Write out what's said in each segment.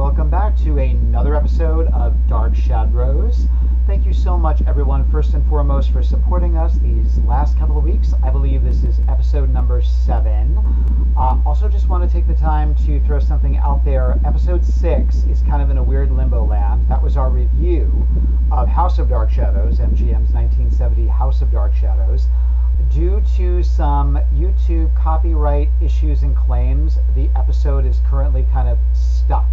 welcome back to another episode of Dark ShadBros. Thank you so much, everyone, first and foremost, for supporting us these last couple of weeks. I believe this is episode number 7. Also, just want to take the time to throw something out there. Episode 6 is kind of in a weird limbo land. That was our review of House of Dark Shadows, MGM's 1970 House of Dark Shadows. Due to some YouTube copyright issues and claims, the episode is currently kind of stuck.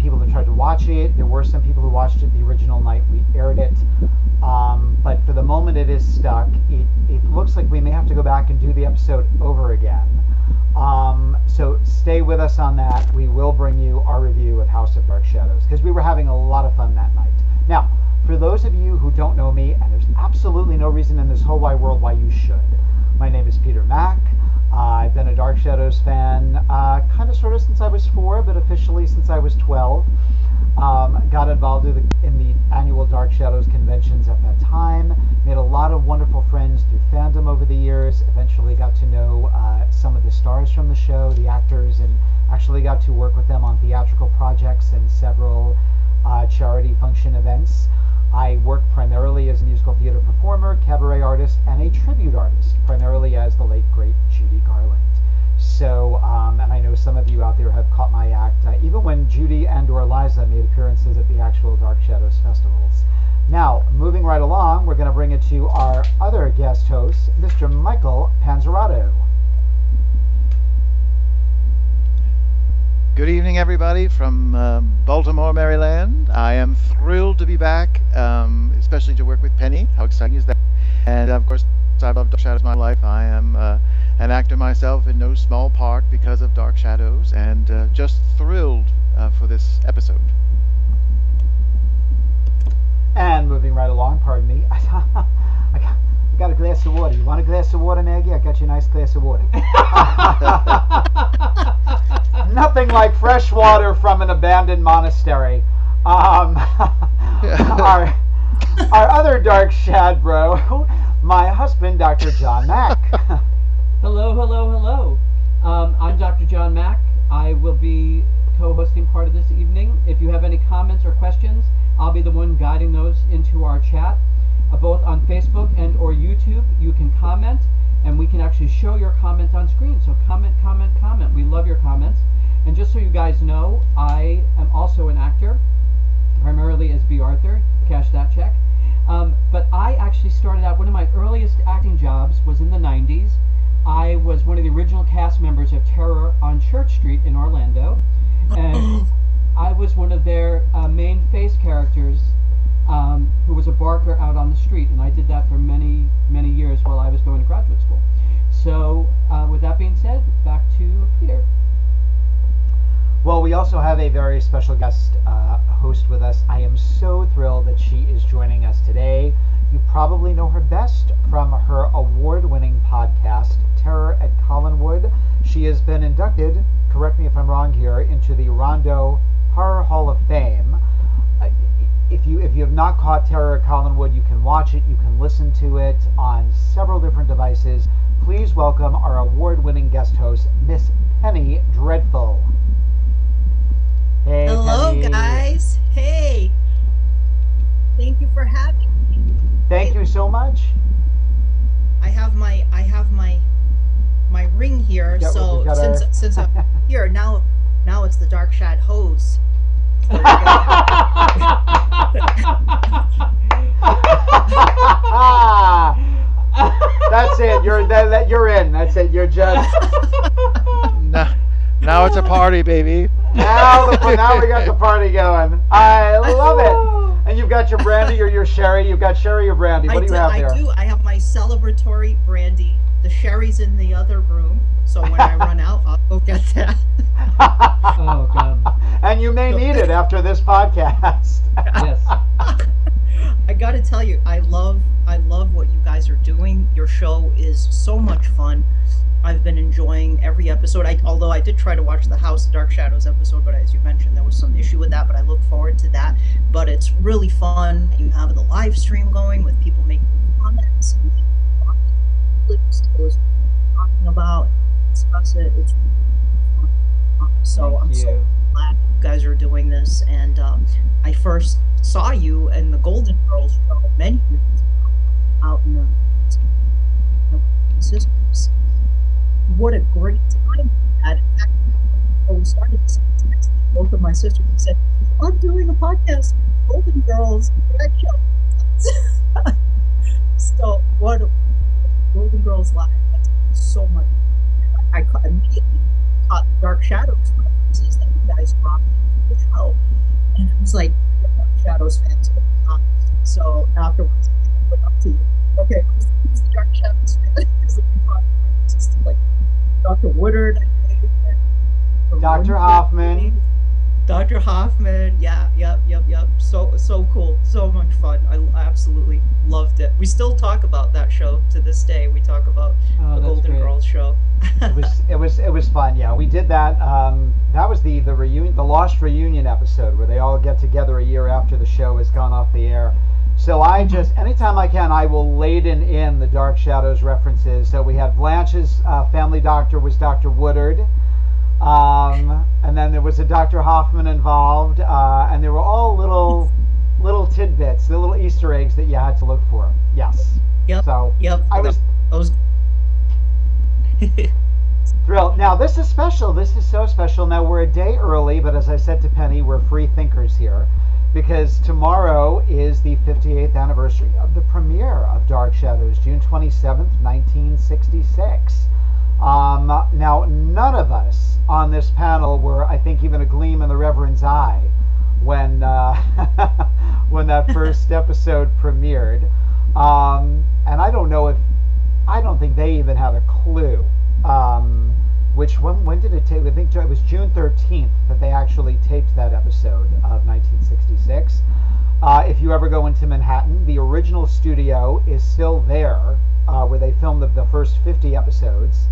People have tried to watch it. There were some people who watched it the original night we aired it. But for the moment it is stuck. It looks like we may have to go back and do the episode over again. So stay with us on that. We will bring you our review of House of Dark Shadows because we were having a lot of fun that night. Now, for those of you who don't know me, and there's absolutely no reason in this whole wide world why you should, my name is Peter Mack. I've been a Dark Shadows fan kind of sort of since I was 4, but officially since I was 12. Got involved in the annual Dark Shadows conventions at that time. Made a lot of wonderful friends through fandom over the years. Eventually got to know some of the stars from the show, the actors, and actually got to work with them on theatrical projects and several charity function events. I work primarily as a musical theater performer, cabaret artist, and a tribute artist, primarily as the late, great Judy Garland. So, and I know some of you out there have caught my act, even when Judy and or Liza made appearances at the actual Dark Shadows festivals. Now, moving right along, we're going to bring it to our other guest host, Mr. Michael Panzerato. Good evening, everybody, from Baltimore, Maryland. I am thrilled to be back, especially to work with Penny. How exciting is that? And of course, I love Dark Shadows my life. I am an actor myself in no small part because of Dark Shadows, and just thrilled for this episode. And moving right along, pardon me, I got a glass of water. You want a glass of water, Maggie? I got you a nice glass of water. Nothing like fresh water from an abandoned monastery. Our other Dark ShadBro, my husband, Dr. John Mack. Hello, hello, hello. I'm Dr. John Mack. I will be co-hosting part of this evening. If you have any comments or questions, I'll be the one guiding those into our chat, both on Facebook and or YouTube. You can comment, and we can actually show your comment on screen. So comment, comment, comment. We love your comments. And just so you guys know, I am also an actor, primarily as B. Arthur. Cash that check. But I actually started out, one of my earliest acting jobs was in the 90s. I was one of the original cast members of Terror on Church Street in Orlando. And I was one of their main face characters who was a barker out on the street. And I did that for many, many years while I was going to graduate school. So with that being said, back to Peter. Well, we also have a very special guest host with us. I am so thrilled that she is joining us today. You probably know her best from her award-winning podcast, Terror at Collinwood. She has been inducted, correct me if I'm wrong here, into the Rondo Horror Hall of Fame. If you have not caught Terror at Collinwood, you can watch it, you can listen to it on several different devices. Please welcome our award-winning guest host, Miss Penny Dreadful. Hey, hello, Penny. guys. Hey. Thank you for having me. Thank you so much. I have my ring here, Yeah, so since I'm here now it's the Dark Shad hose. There we go. That's it. You're in. That's it. You're just. Now it's a party, baby. Now we got the party going. I love it. And you've got your brandy or your sherry. You've got sherry or brandy. What do you have there? I do. I have my celebratory brandy. The sherry's in the other room, so when I run out, I'll go get that. Oh, God. And you may need it after this podcast. Yes. I got to tell you, I love what you guys are doing. Your show is so much fun. I've been enjoying every episode. Although I did try to watch the House of Dark Shadows episode, but as you mentioned, there was some issue with that, but I look forward to that. But it's really fun. You have the live stream going with people making comments and clips that was talking about, discuss it. It's really fun. So I'm so glad you guys are doing this. And I first saw you in the Golden Girls show many years ago out in the sisters. What a great time we had. In fact, before we started this, I texted both of my sisters and said, I'm doing a podcast with Golden Girls drag show. So what Golden Girls Live, that's so much. I immediately caught the Dark Shadows references that you guys dropped into the show. And I was like, you're Dark Shadows fans. So afterwards, I went up to you. Okay, who's the Dark Shadows fan? Because we brought references to like Dr. Woodard, I think, and Dr. Hoffman. Dr. Hoffman, yep. So cool, so much fun. I absolutely loved it. We still talk about that show to this day. We talk about the Golden Girls show. it was fun. Yeah, we did that. That was the reunion, the Lost reunion episode where they all get together a year after the show has gone off the air. So I just, anytime I can, I will laden in the Dark Shadows references. So we had Blanche's family doctor was Dr. Woodard. And then there was a Dr. Hoffman involved, and they were all little tidbits, the little Easter eggs that you had to look for. Yes. Yep. So yep. I was thrilled. Now this is special. This is so special. Now we're a day early, but as I said to Penny, we're free thinkers here, because tomorrow is the 58th anniversary of the premiere of Dark Shadows, June 27th, 1966. Now, none of us on this panel were, I think, even a gleam in the Reverend's eye when when that first episode premiered. And I don't think they even had a clue. When did it take? I think it was June 13th that they actually taped that episode of 1966. If you ever go into Manhattan, the original studio is still there, where they filmed the first 50 episodes.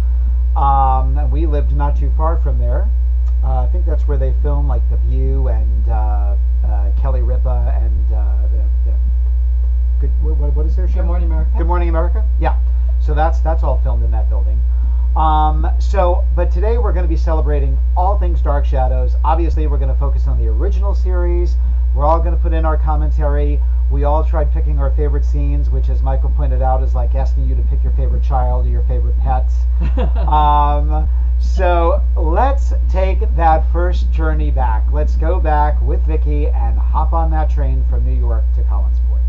And we lived not too far from there. I think that's where they filmed like The View and Kelly Ripa and what is their show? Good Morning America. Good Morning America. Yeah. So that's all filmed in that building. But today we're going to be celebrating all things Dark Shadows. Obviously, we're going to focus on the original series. We're all going to put in our commentary. We all tried picking our favorite scenes, which, as Michael pointed out, is like asking you to pick your favorite child or your favorite pet. So let's take that first journey back. Let's go back with Vicky and hop on that train from New York to Collinsport.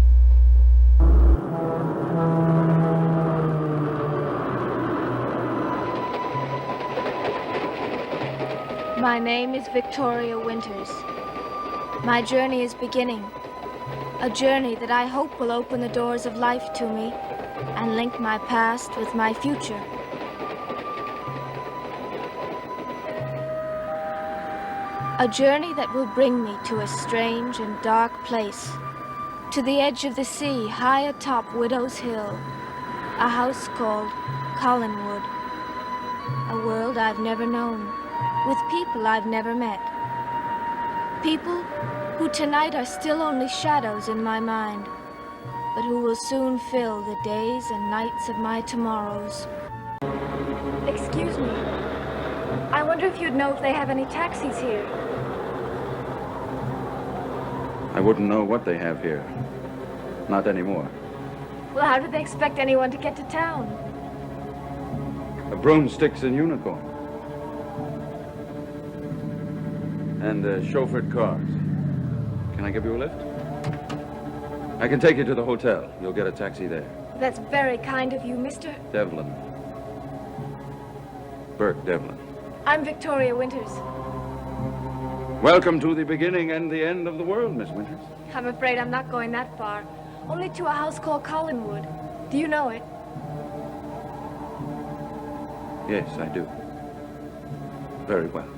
My name is Victoria Winters. My journey is beginning. A journey that I hope will open the doors of life to me and link my past with my future. A journey that will bring me to a strange and dark place, to the edge of the sea, high atop Widow's Hill, a house called Collinwood, a world I've never known, with people I've never met. People who tonight are still only shadows in my mind, but who will soon fill the days and nights of my tomorrows. Excuse me. I wonder if you'd know if they have any taxis here. I wouldn't know what they have here. Not anymore. Well, how do they expect anyone to get to town? Broomsticks and unicorns. And chauffeured cars. Can I give you a lift? I can take you to the hotel. You'll get a taxi there. That's very kind of you, Mr. Devlin. Burke Devlin. I'm Victoria Winters. Welcome to the beginning and the end of the world, Miss Winters. I'm afraid I'm not going that far. Only to a house called Collinwood. Do you know it? Yes, I do. Very well.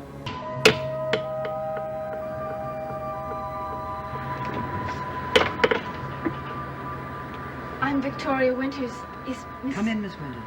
I'm Victoria Winters. Is Miss... Come in, Miss Winters.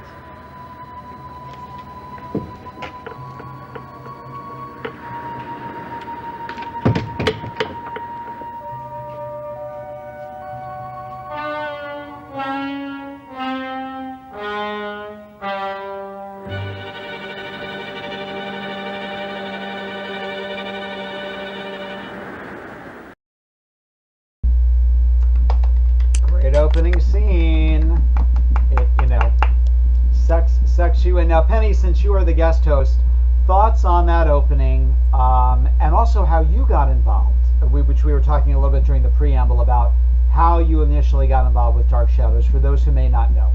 sucks you in. Now, Penny, since you are the guest host, thoughts on that opening, and also how you got involved, which we were talking a little bit during the preamble about how you initially got involved with Dark Shadows, for those who may not know.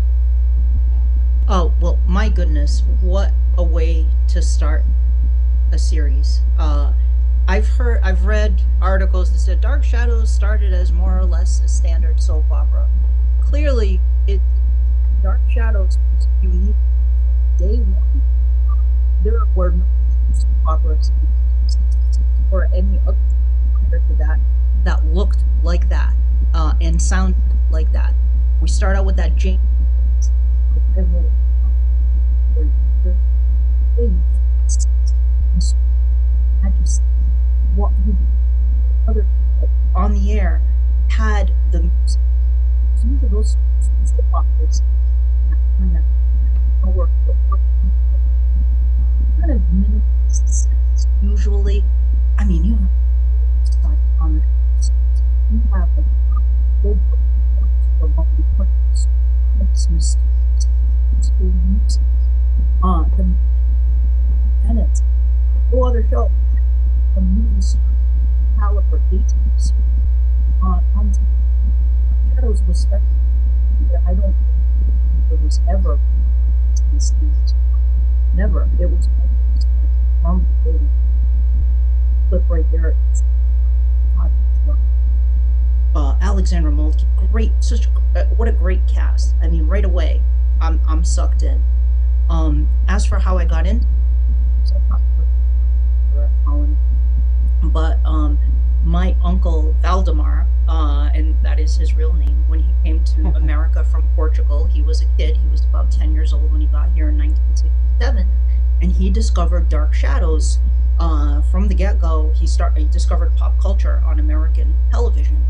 Oh, well, my goodness, what a way to start a series. I've read articles that said Dark Shadows started as more or less a standard soap opera. Clearly, Dark Shadows was unique from day one. There were no soap operas or any other prior to that looked like that and sounded like that. We start out with that Jane. I just what other on the air had the music. Some of those soap operas kind of minimalist sense. Usually, I mean, you have on the you have a full mysterious music. And it's no other show. A movie star caliber details on Shadows was special. I don't think it was ever never. It was always from the beginning. Clip right there. Alexandra Moltke, great, what a great cast. I mean, right away, I'm sucked in. As for how I got into but my uncle Valdemar, and that is his real name, when he came to America from Portugal, he was a kid. He was about 10 years old when he got here in 1967, and he discovered Dark Shadows. From the get-go, he discovered pop culture on American television.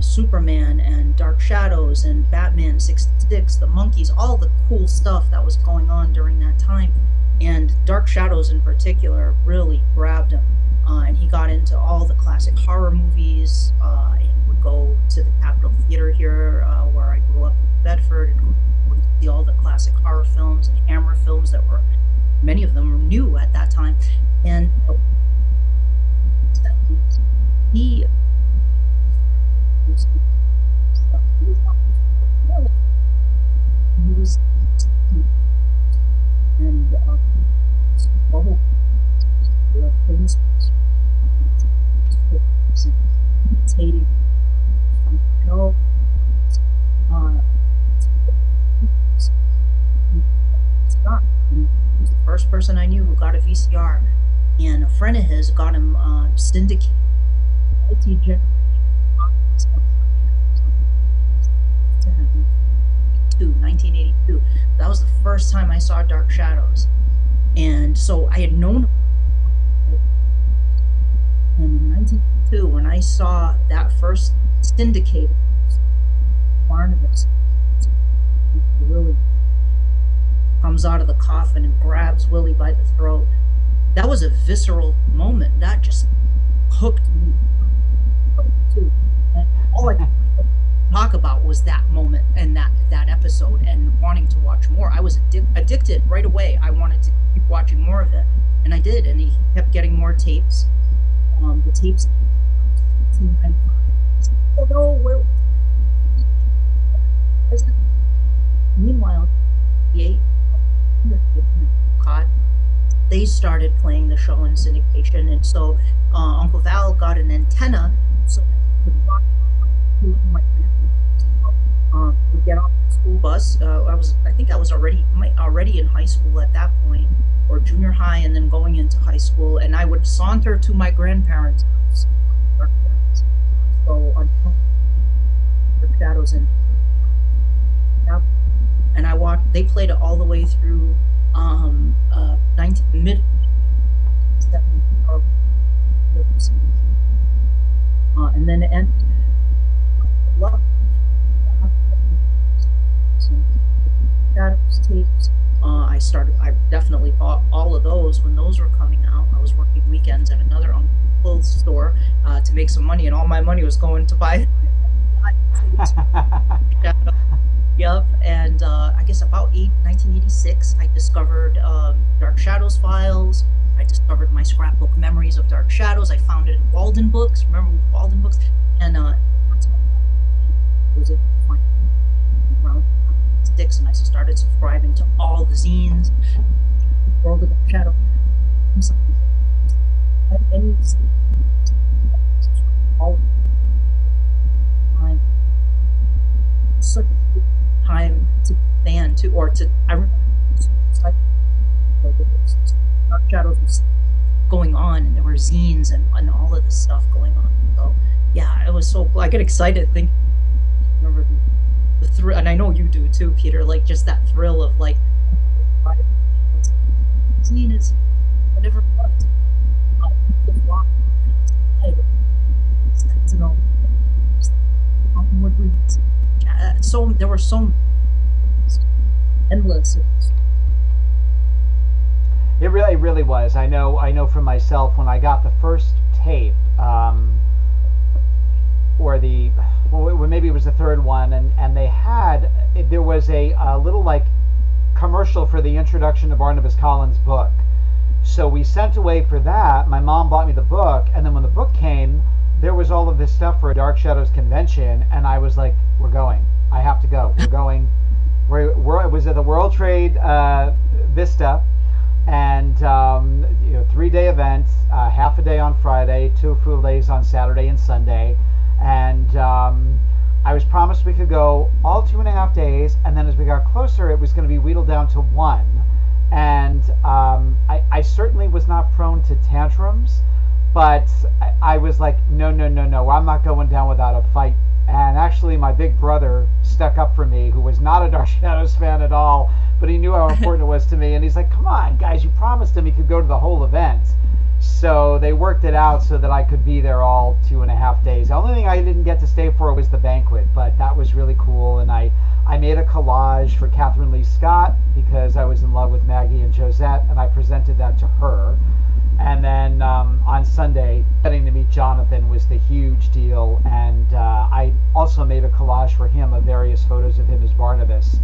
Superman and Dark Shadows and Batman 66, the Monkees, all the cool stuff that was going on during that time. And Dark Shadows in particular really grabbed him. And he got into all the classic horror movies and would go to the Capitol Theater here, where I grew up in Bedford, and would see all the classic horror films and Hammer films that were, many of them were new at that time. And he was and famous imitating no Scott, and he was the first person I knew who got a VCR, and a friend of his got him syndicated multi-generation copies of 1982. That was the first time I saw Dark Shadows, and so I had known him. And in 1982, when I saw that first syndicated Barnabas, Willie comes out of the coffin and grabs Willie by the throat. That was a visceral moment. That just hooked me too. And all I could talk about was that moment and that episode and wanting to watch more. I was addicted right away. I wanted to keep watching more of it, and I did. And he kept getting more tapes. The tapes. Oh no! Where? Meanwhile, they started playing the show in syndication, and so Uncle Val got an antenna so that he could watch. My grandparents would get off the school bus. I think I was already in high school at that point, or junior high, and then going into high school, and I would saunter to my grandparents' house. So on Dark Shadows, and I watched. They played it all the way through mid 70s, and then it ended. Shadows tapes. I definitely bought all of those when those were coming out. I was working weekends at another clothes store to make some money, and all my money was going to buy tapes. Yep, and I guess about 1986, I discovered Dark Shadows files. I discovered my scrapbook memories of Dark Shadows. I found it in Walden Books. Remember Walden Books? And that's how I was able to find around sticks, and I started subscribing to all the zines. World of Dark Shadow. Any all time. Such a good time to be a fan too, or to I remember Dark Shadows was going on, and there were zines and all of this stuff going on. So yeah, it was so cool. I get excited think remember the thrill, and I know you do too, Peter. Like just that thrill of like zine is whatever it was. Sentinel. So there were so endless. It really was. I know for myself when I got the first tape, or maybe it was the third one, and they had there was a little like commercial for the introduction to Barnabas Collins' book. So we sent away for that. My mom bought me the book, and then when the book came, there was all of this stuff for a Dark Shadows convention, and I was like, "We're going. I have to go. We're going." It was at the World Trade Vista, and 3-day event, half a day on Friday, 2 full days on Saturday and Sunday, and I was promised we could go all 2.5 days, and then as we got closer, it was going to be wheedled down to 1. And I certainly was not prone to tantrums, but I was like, no, I'm not going down without a fight. And actually, my big brother stuck up for me, who was not a Dark Shadows fan at all, but he knew how important it was to me. And he's like, come on, guys, you promised him he could go to the whole event. So they worked it out so that I could be there all 2.5 days. The only thing I didn't get to stay for was the banquet, but that was really cool. And I made a collage for Catherine Lee Scott because I was in love with Maggie and Josette, and I presented that to her. And then on Sunday, getting to meet Jonathan was the huge deal. And I also made a collage for him of various photos of him as Barnabas.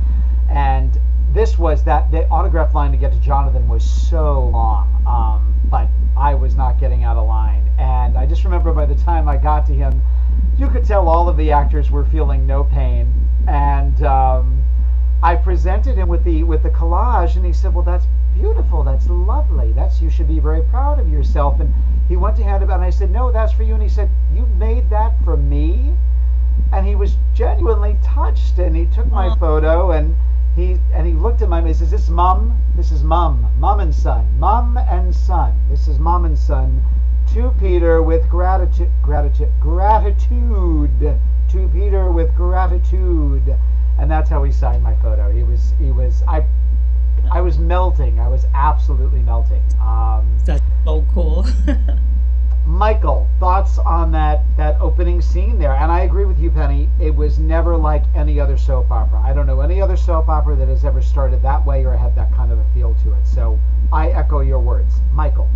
And this was the autograph line to get to Jonathan was so long, but I was not getting out of line. And I just remember by the time I got to him, you could tell all of the actors were feeling no pain. And I presented him with the collage, and he said, "Well, that's beautiful. That's lovely. You should be very proud of yourself." And he went to hand it, and I said, "No, that's for you." And he said, "You made that for me?" And he was genuinely touched, and he took my photo, and he looked at my. He says, "This is Mum. This is Mum. Mum and son. Mum and son. This is Mum and son. To Peter with gratitude. To Peter with gratitude." And that's how he signed my photo. I was melting. I was absolutely melting. That's so cool. Michael, thoughts on that opening scene there? And I agree with you, Penny. It was never like any other soap opera. I don't know any other soap opera that has ever started that way or had that kind of a feel to it. So I echo your words. Michael.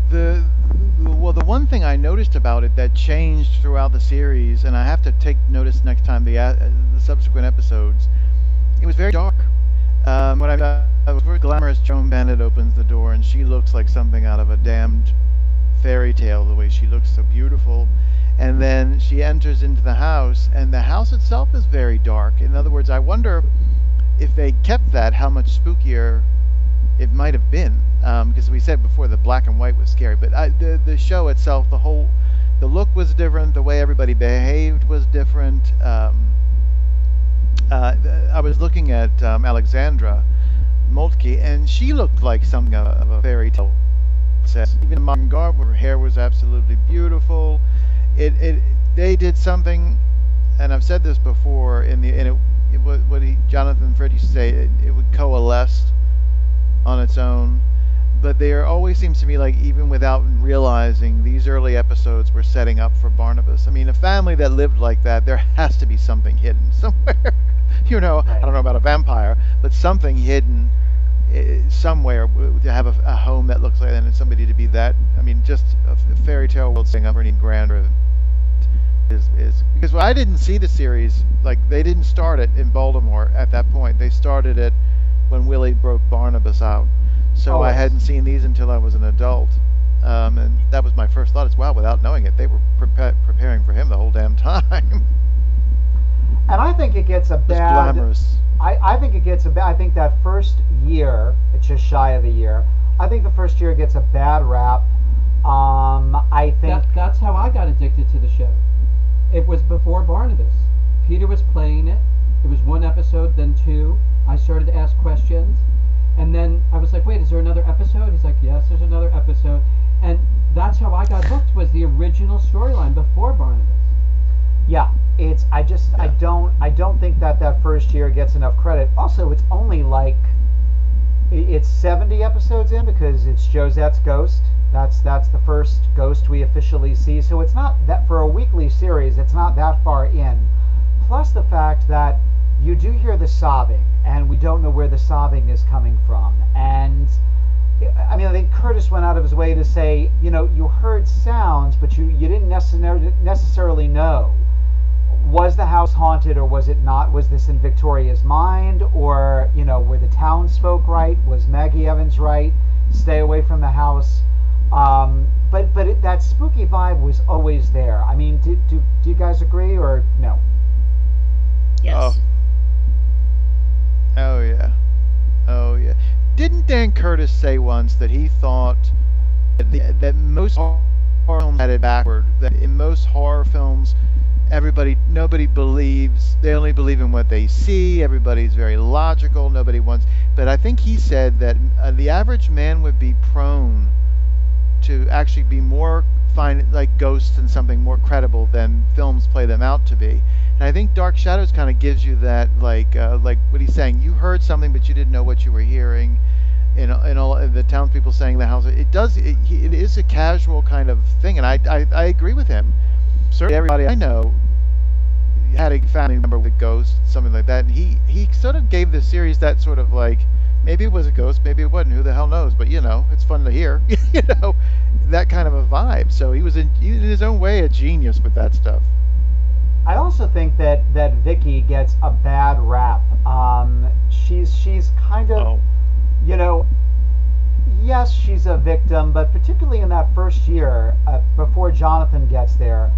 The one thing I noticed about it that changed throughout the series, and I have to take notice next time the subsequent episodes, it was very dark. When I was very glamorous, Joan Bennett opens the door, and she looks like something out of a damned fairy tale, the way she looks so beautiful. And then she enters into the house, and the house itself is very dark. In other words, I wonder if they kept that, how much spookier it might have been, because we said before the black and white was scary, but the show itself, the look was different, the way everybody behaved was different. I was looking at Alexandra Moltke, and she looked like something of a fairy tale. Even in modern garb, her hair was absolutely beautiful. They did something, and I've said this before. Jonathan Fred used to say, it would coalesce on its own, but there always seems to me like, even without realizing, these early episodes were setting up for Barnabas. I mean, a family that lived like that, there has to be something hidden somewhere. I don't know about a vampire, but something hidden somewhere to have a home that looks like that, and somebody to be that. I mean, just a fairy tale world setting up for any grander is because because I didn't see the series. Like they didn't start it in Baltimore at that point. They started it when Willie broke Barnabas out. So Oh, I hadn't seen these until I was an adult. And that was my first thought as well. Without knowing it, they were preparing for him the whole damn time. And I think it gets a It was bad. glamorous. I think it gets a bad. I think that first year, it's just shy of a year. I think the first year gets a bad rap. I think. That's how I got addicted to the show. It was before Barnabas. Peter was playing it. It was one episode, then two. I started to ask questions, and then I was like, "Wait, is there another episode?" He's like, "Yes, there's another episode," and that's how I got hooked. Was the original storyline before Barnabas. Yeah, it's. I just. I don't think that first year gets enough credit. Also, it's only like. It's 70 episodes in because it's Josette's Ghost. That's the first ghost we officially see. So it's not that for a weekly series. It's not that far in. Plus the fact that you do hear the sobbing, and we don't know where the sobbing is coming from. And I mean, I think Curtis went out of his way to say, you heard sounds, but you didn't necessarily know. Was the house haunted or was it not? Was this in Victoria's mind, or were the townsfolk right? Was Maggie Evans right? Stay away from the house. But that spooky vibe was always there. I mean, do you guys agree or no? Yes. Oh yeah. Oh yeah. Didn't Dan Curtis say once that he thought that most horror films had it backward? That in most horror films, nobody believes. They only believe in what they see. Everybody's very logical. Nobody wants. But I think he said that the average man would be prone to actually be more find like ghosts and something more credible than films play them out to be. And I think Dark Shadows kind of gives you that, like what he's saying. You heard something, but you didn't know what you were hearing. And all the townspeople saying the house. It is a casual kind of thing, and I agree with him. Certainly, everybody I know had a family member with a ghost, something like that, and he sort of gave the series that sort of like, maybe it was a ghost, maybe it wasn't. Who the hell knows? But it's fun to hear. That kind of a vibe. So he was in his own way a genius with that stuff. I also think that Vicky gets a bad rap. She's kind of, yes, she's a victim, but particularly in that first year, before Jonathan gets there,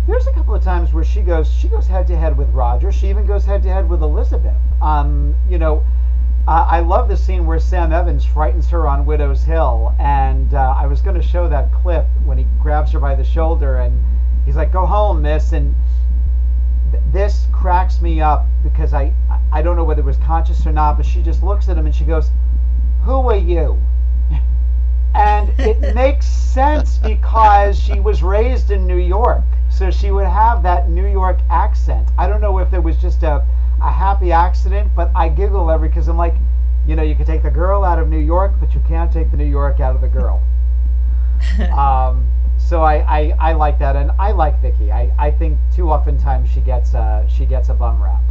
there's a couple of times where she goes head to head with Roger. She even goes head to head with Elizabeth. I love the scene where Sam Evans frightens her on Widow's Hill, and I was going to show that clip when he grabs her by the shoulder and he's like, "Go home, miss." And this cracks me up because I don't know whether it was conscious or not, but she just looks at him and she goes, "Who are you?" And it makes sense because she was raised in New York, so she would have that New York accent. I don't know if it was just a happy accident, but I giggle because I'm like, you can take the girl out of New York, but you can't take the New York out of the girl. So I like that, and I like Vicky. I think too oftentimes she gets a bum rap,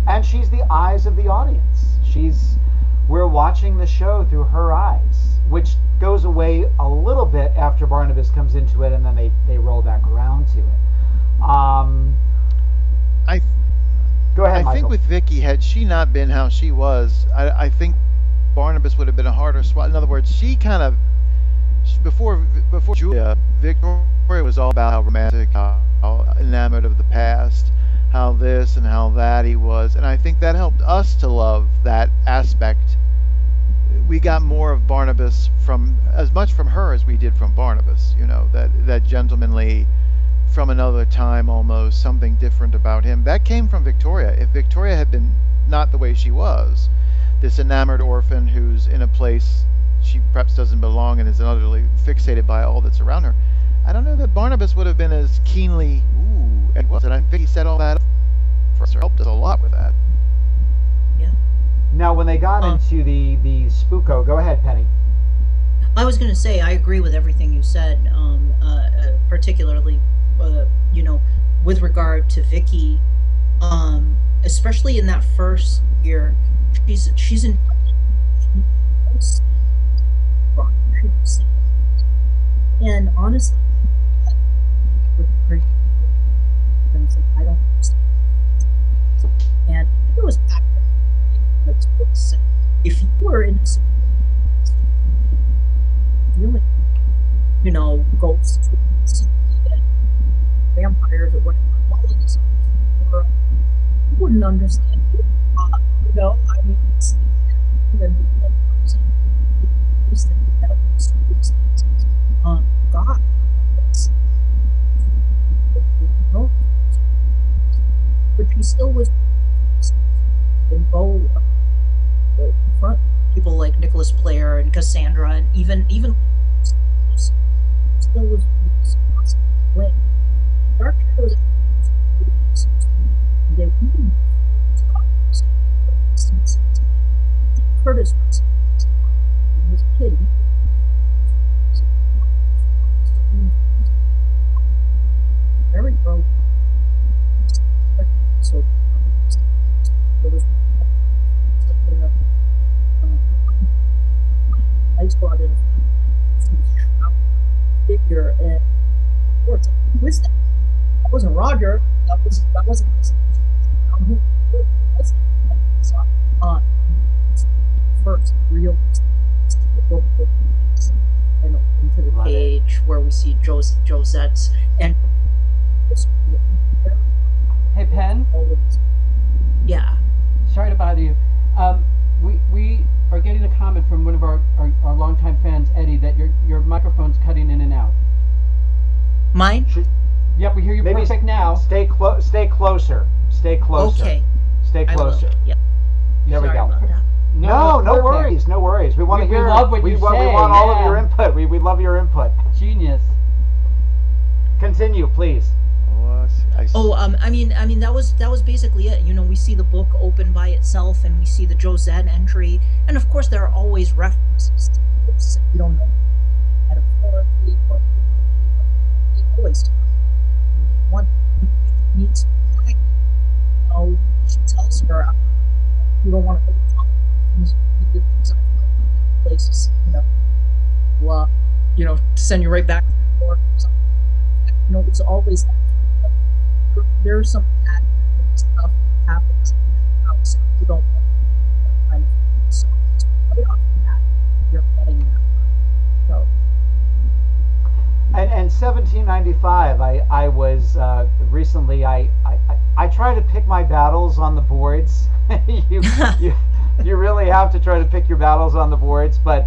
and she's the eyes of the audience. We're watching the show through her eyes, which goes away a little bit after Barnabas comes into it, and then they roll back around to it. Go ahead, I Michael. think with Vicky, had she not been how she was, I think Barnabas would have been a harder swat. In other words, she kind of before Julia, Victoria was all about how romantic, how enamored of the past, how this and how that he was, and I think that helped us to love that aspect. We got more of Barnabas as much from her as we did from Barnabas. That gentlemanly, from another time almost, something different about him. That came from Victoria. If Victoria had been not the way she was, this enamored orphan who's in a place she perhaps doesn't belong and is utterly fixated by all that's around her, I don't know that Barnabas would have been as keenly, and was. And I think he set all that up for us, or helped us a lot with that. Yeah. Now, when they got into the spooko, go ahead, Penny. I was going to say I agree with everything you said, particularly, with regard to Vicky, especially in that first year, she's in. And honestly, I don't if you were in a situation dealing, ghosts, and vampires or whatever, all of this other stuff, you wouldn't understand it. I mean, it's the normal person faced that circumstances. God, that's no, but she still was and go confront people like Nicholas Blair and Cassandra, and even still was way. Dark Shadows. They even Curtis was when he was a kid. Very early. So there was Night Squad in a figure, and of course, who is that? That wasn't Roger. That wasn't who was that? So, first real book and into the page where we see Josette's and Hey, Penn. Yeah. Sorry to bother you. We are getting a comment from one of our longtime fans, Eddie, that your microphone's cutting in and out. Mine? Yep, we hear you perfect now. Stay closer. Stay closer. Okay. Stay closer. Yep. There we go. No perfect. worries. No worries. We want to hear. We love what you say. We want all of your input. We love your input. Genius. Continue, please. I mean that was basically it. We see the book open by itself, and we see the Josette entry, and of course there are always references to books. We don't know metaphorically or literally, but they always talk about that. They meets Maggie. She tells her, "You don't want to go talk about the things I've heard about that place. Send you right back to New York or something." It's always that. There's some bad stuff that happens in that house, and you don't want that kind of thing. So it's right off the bat, you're getting that. So. And 1795, I was recently. I try to pick my battles on the boards. you really have to try to pick your battles on the boards, but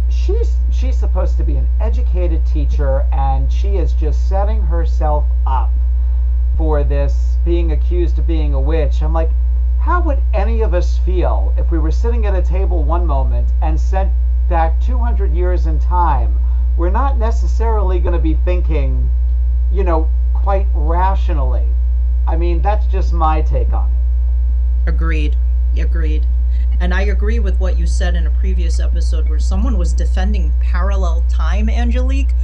she's supposed to be an educated teacher, and she is just setting herself up for this, being accused of being a witch. I'm like, how would any of us feel if we were sitting at a table one moment and sent back 200 years in time? We're not necessarily going to be thinking, quite rationally. I mean, that's just my take on it. Agreed. And I agree with what you said in a previous episode where someone was defending parallel time, Angelique.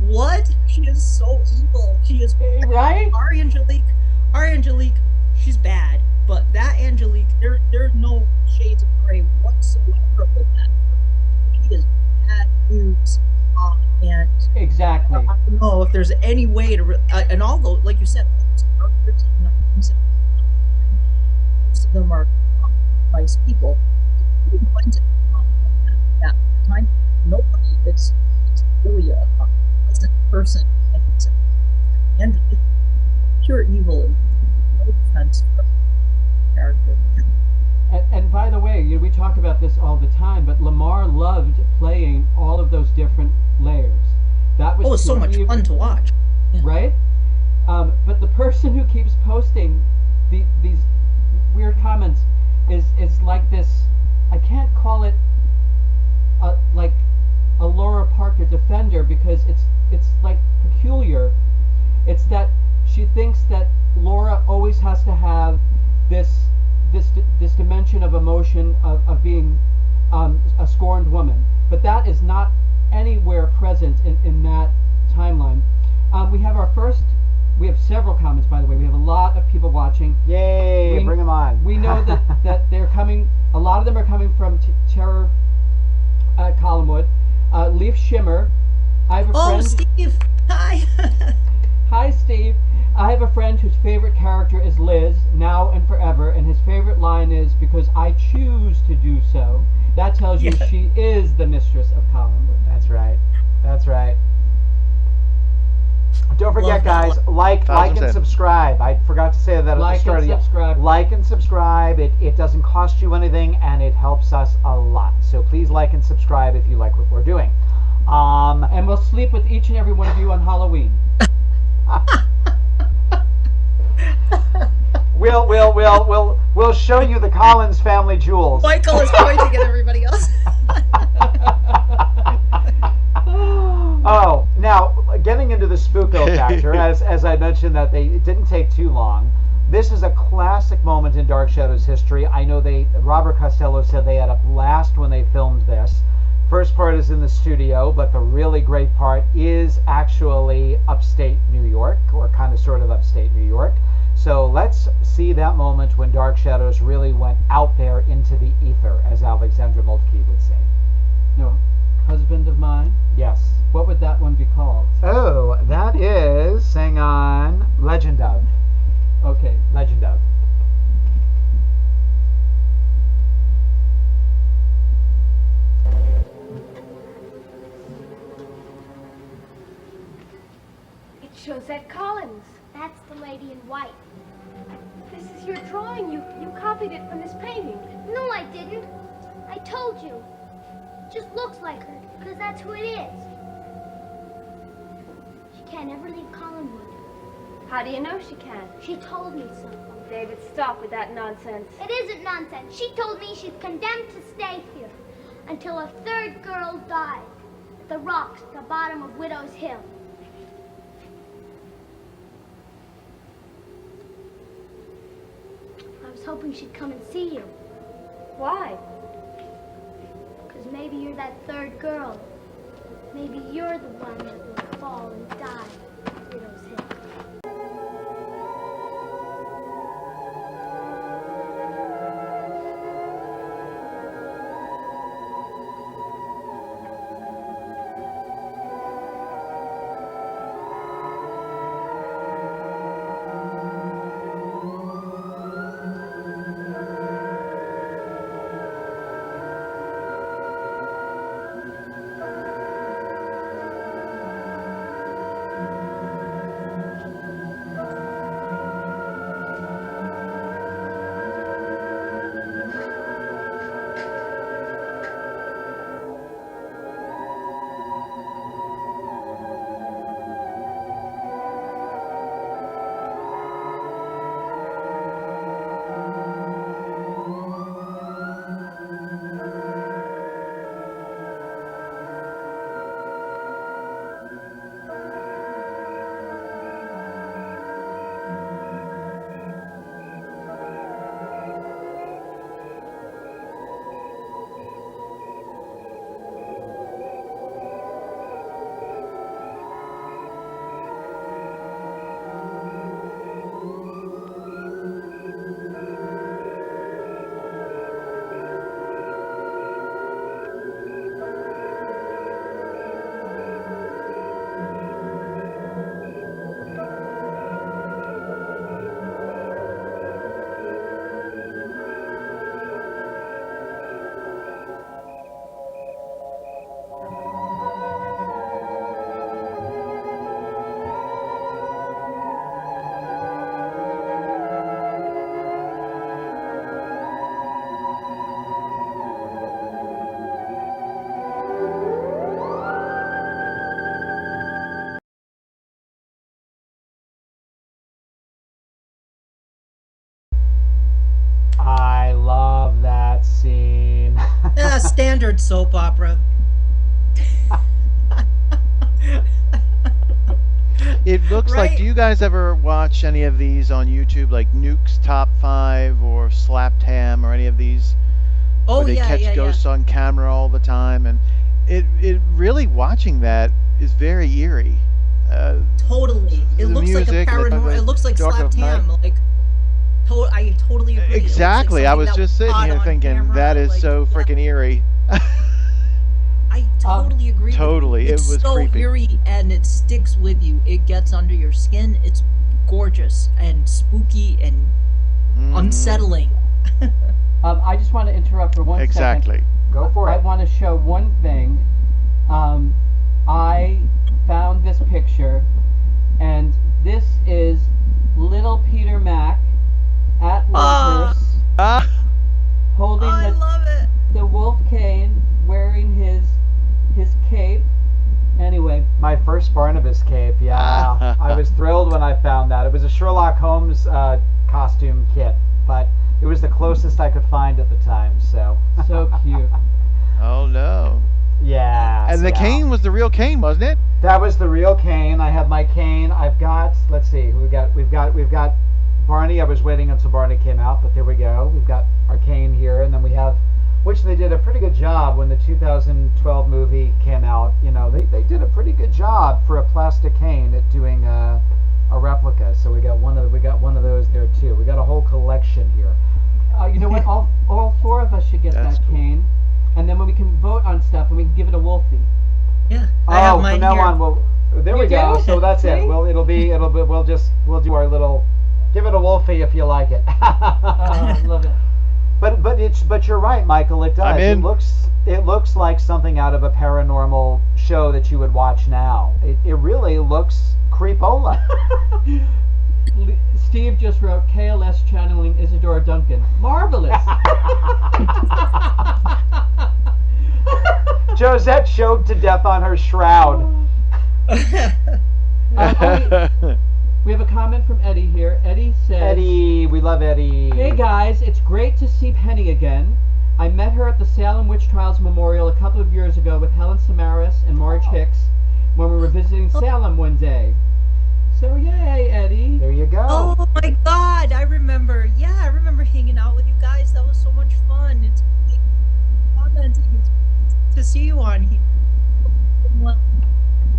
What? She is so evil. She is right. Our Angelique, she's bad. But that Angelique, there's no shades of gray whatsoever with that. She is bad news. And exactly. I don't know if there's any way to. And all those, like you said, all those characters in 1970, most of them are nice people. Even Quentin, at that time, nobody is really a pleasant person. And pure evil and no defense for character. And by the way, we talk about this all the time, but Lamar loved playing all of those different layers. That was so much fun to watch. Yeah. Right? But the person who keeps posting these weird comments is like this. I can't call it like a Laura Parker defender, because it's like peculiar. It's that she thinks that Laura always has to have this dimension of emotion of being a scorned woman, but that is not anywhere present in that timeline. We have several comments, by the way. We have a lot of people watching. Yay! Bring them on. We know that they're coming. A lot of them are coming from Terror at Collinwood. Leaf Shimmer. I have a friend. Steve! Hi! Hi, Steve. I have a friend whose favorite character is Liz, now and forever, and his favorite line is, because because I choose to do so. That tells you Yeah. she is the mistress of Collinwood. That's right. That's right. Don't forget, Love that. guys, like and 1000%. subscribe. I forgot to say that at Like the start and of the subscribe. Like and subscribe. It doesn't cost you anything, and it helps us a lot. So please like and subscribe if you like what we're doing. And we'll sleep with each and every one of you on Halloween. We'll show you the Collins family jewels. Michael is pointing at everybody else. Oh, now getting into the spooko factor, as I mentioned, that it didn't take too long. This is a classic moment in Dark Shadows history. I know Robert Costello said they had a blast when they filmed this. First part is in the studio, but the really great part is actually upstate New York, or kind of sort of upstate New York. So let's see that moment when Dark Shadows really went out there into the ether, as Alexandra Moltke would say. No, husband of mine. Yes. What would that one be called? Oh, that is, hang on, Legend of. Okay. Legend of. It's Josette Collins. That's the lady in white. This is your drawing. You copied it from this painting. No, I didn't. I told you. It just looks like her, because that's who it is. She can't ever leave Collinwood. How do you know she can? She told me so. Oh, David, stop with that nonsense. It isn't nonsense. She told me she's condemned to stay here until a third girl dies at the rocks at the bottom of Widow's Hill. I was hoping she'd come and see you, Why? because maybe you're that third girl. Maybe you're the one that will fall and die at Widow's Hill. I love that scene. Standard soap opera. It looks like, Right. do you guys ever watch any of these on YouTube, like Nuke's Top 5 or Slapped Ham or any of these? Oh, where they yeah, catch yeah, ghosts on camera all the time, and it really, watching that is very eerie. Totally. It The looks like a music, paranormal. It looks like dark of slapped ham. night. Like, I totally agree. It looks like Exactly. I something was that just sitting caught here on thinking camera, that is like, so yeah. freaking eerie. I totally agree. with you. Totally, it It's was so creepy. eerie and it sticks with you. It gets under your skin. It's gorgeous and spooky and Mhm. unsettling. I just want to interrupt for 1 second. Exactly. Go for I it. want to show one thing. I found this picture, and this is little Peter Mac at Lovehurst Ah, holding I love it. the wolf cane, wearing his cape. Anyway, My first Barnabas cape, yeah. I was thrilled when I found that. It was a Sherlock Holmes costume kit, but it was the closest I could find at the time, so. so cute. oh no. Yeah. And the yeah. cane was the real cane, wasn't it? That was the real cane. I have my cane. I've got, let's see, we've got Barney. I was waiting until Barney came out, but there we go. We've got our cane here, and then we have, which they did a pretty good job when the 2012 movie came out. You know, they did a pretty good job for a plastic cane at doing a replica. So we got one of those there too. We got a whole collection here. You know what? All four of us should get That's that cool. cane, and then when we can vote on stuff, and we can give it a Wolfie. Yeah. I have Oh, mine from now here. on, well, there You we go. do? So that's it. See? Well, we'll do our little, give it a Wolfie if you like it. I love it. But you're right, Michael. It does. I'm in. It looks like something out of a paranormal show that you would watch now. It really looks creepola. Steve just wrote KLS channeling Isadora Duncan. Marvelous. Josette choked to death on her shroud. We have a comment from Eddie here. Eddie says, Eddie, we love Eddie. "Hey guys, it's great to see Penny again. I met her at the Salem Witch Trials Memorial a couple of years ago with Helen Samaras and Marge Hicks when we were visiting Salem one day. So yay, Eddie." There you go. Oh my God! I remember. Yeah, I remember hanging out with you guys. That was so much fun. It's commenting. It's to see you on here. Well,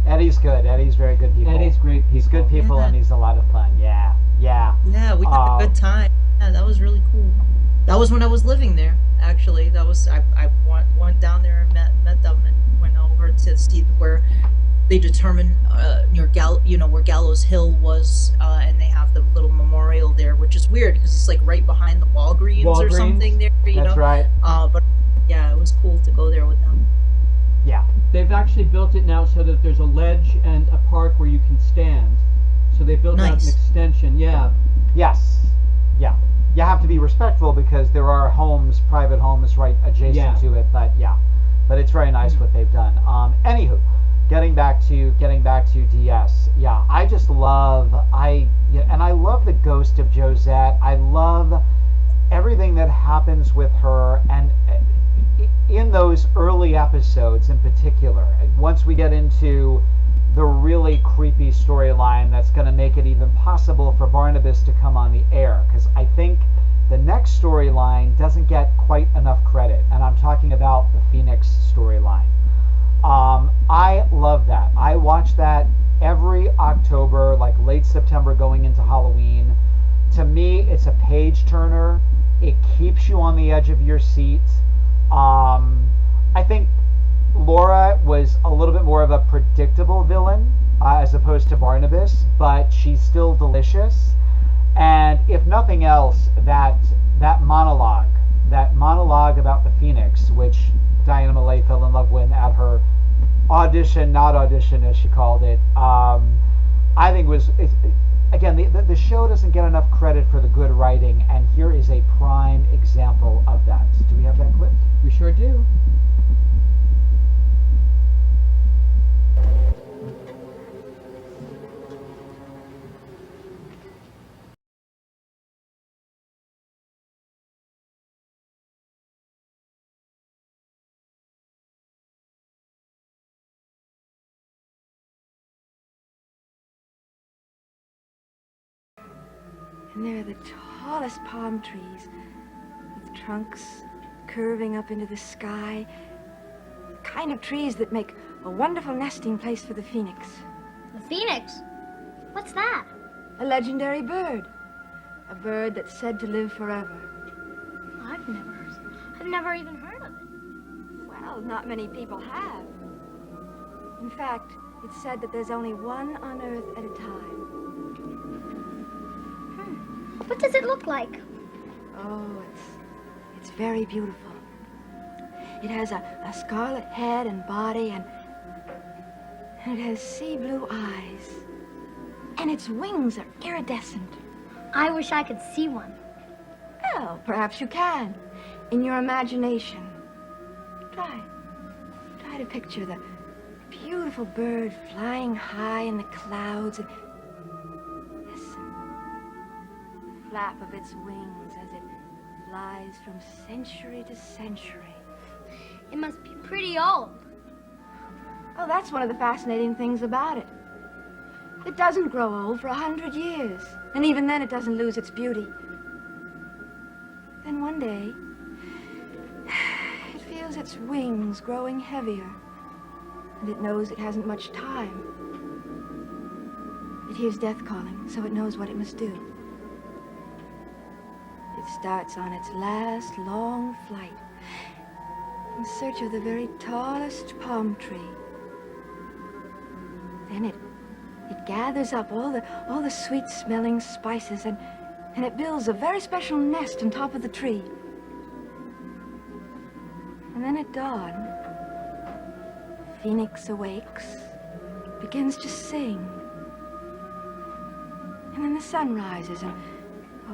Eddie's good. Eddie's very good people. Eddie's great people. He's good people Yeah. and he's a lot of fun. Yeah. yeah, we had a good time. Yeah, that was really cool. That was when I was living there. Actually, that was I went down there and met them and went over to see where they determined near where Gallows Hill was, and they have the little memorial there, which is weird because it's like right behind the Walgreens or Walgreens? something there. That's right. But yeah, it was cool to go there with them. Yeah. They've actually built it now so that there's a ledge and a park where you can stand. So they built out an Nice. extension. Yeah. Yes. Yeah. You have to be respectful because there are homes, private homes, right adjacent Yeah. to it. But yeah, but it's very nice what they've done. Anywho, getting back to DS. Yeah, I just love and I love the ghost of Josette. I love everything that happens with her, and in those early episodes in particular. Once we get into the really creepy storyline that's going to make it even possible for Barnabas to come on the air, because I think the next storyline doesn't get quite enough credit, and I'm talking about the Phoenix storyline. I love that. I watch that every October, like late September going into Halloween. To me, it's a page turner. It keeps you on the edge of your seat. I think Laura was a little bit more of a predictable villain as opposed to Barnabas, but she's still delicious. And if nothing else, that monologue about the Phoenix, which Diana Millay fell in love with at her not audition as she called it, I think again, the show doesn't get enough credit for the good writing, and here is a prime example of that. Do we have that clip? We sure do. And there are the tallest palm trees, with trunks curving up into the sky. Kind of trees that make a wonderful nesting place for the phoenix. The phoenix? What's that? A legendary bird. A bird that's said to live forever. I've never even heard of it. Well, not many people have. In fact, it's said that there's only one on Earth at a time. What does it look like? Oh, it's very beautiful. It has a scarlet head and body, and it has sea blue eyes. And its wings are iridescent. I wish I could see one. Well, perhaps you can, in your imagination. Try to picture the beautiful bird flying high in the clouds, and listen, the flap of its wings as it flies from century to century. It must be pretty old. Oh, that's one of the fascinating things about it. It doesn't grow old for 100 years, and even then it doesn't lose its beauty. Then one day, it feels its wings growing heavier, and it knows it hasn't much time. It hears death calling, so it knows what it must do. It starts on its last long flight in search of the very tallest palm tree. Then it gathers up all the sweet-smelling spices, and it builds a very special nest on top of the tree. And then at dawn, the phoenix awakes, begins to sing. And then the sun rises, and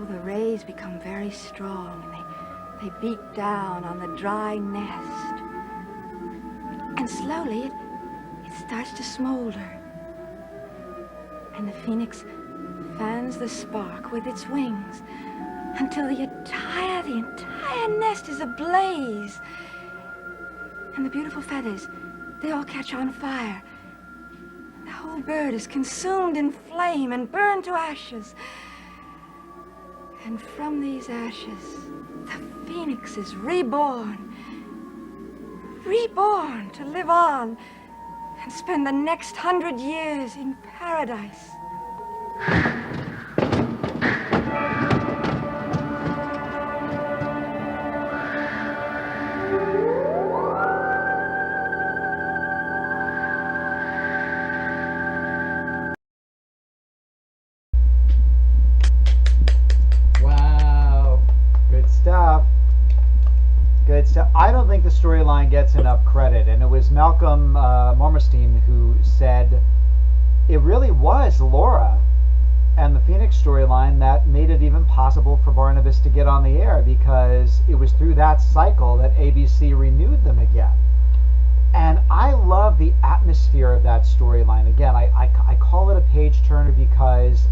the rays become very strong, and they beat down on the dry nest. And slowly it starts to smolder. And the phoenix fans the spark with its wings until the entire nest is ablaze. And the beautiful feathers, they all catch on fire. The whole bird is consumed in flame and burned to ashes. And from these ashes, the phoenix is reborn to live on and spend the next 100 years in paradise. Wow. Good stuff. Good stuff. I don't think the storyline gets enough credit, and it was Malcolm Mormerstein who said it really was Laura and the Phoenix storyline that made it even possible for Barnabas to get on the air, because it was through that cycle that ABC renewed them again. And I love the atmosphere of that storyline. Again, I call it a page turner because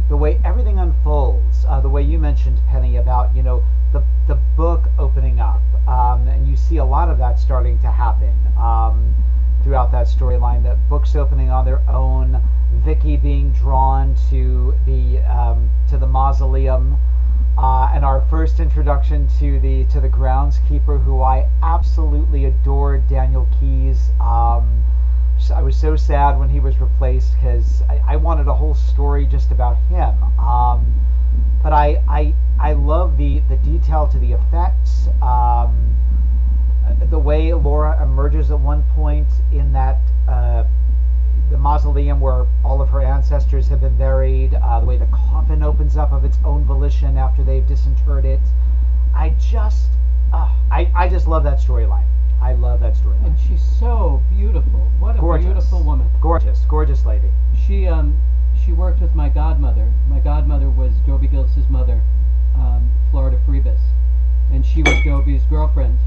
the way everything unfolds, the way you mentioned, Penny, about the book opening up, and you see a lot of that starting to happen throughout that storyline. The books opening on their own, Vicky being drawn to the mausoleum, and our first introduction to the groundskeeper, who I absolutely adored, Daniel Keyes. I was so sad when he was replaced because I wanted a whole story just about him. But I love the detail to the effects. The way Laura emerges at one point in that the mausoleum where all of her ancestors have been buried, the way the coffin opens up of its own volition after they've disinterred it. I just love that storyline. I love that storyline. And she's so beautiful. What a beautiful woman. Gorgeous lady. She worked with my godmother. My godmother was Dobie Gillis's mother, Florida Freebus, and she was Dobie's girlfriend.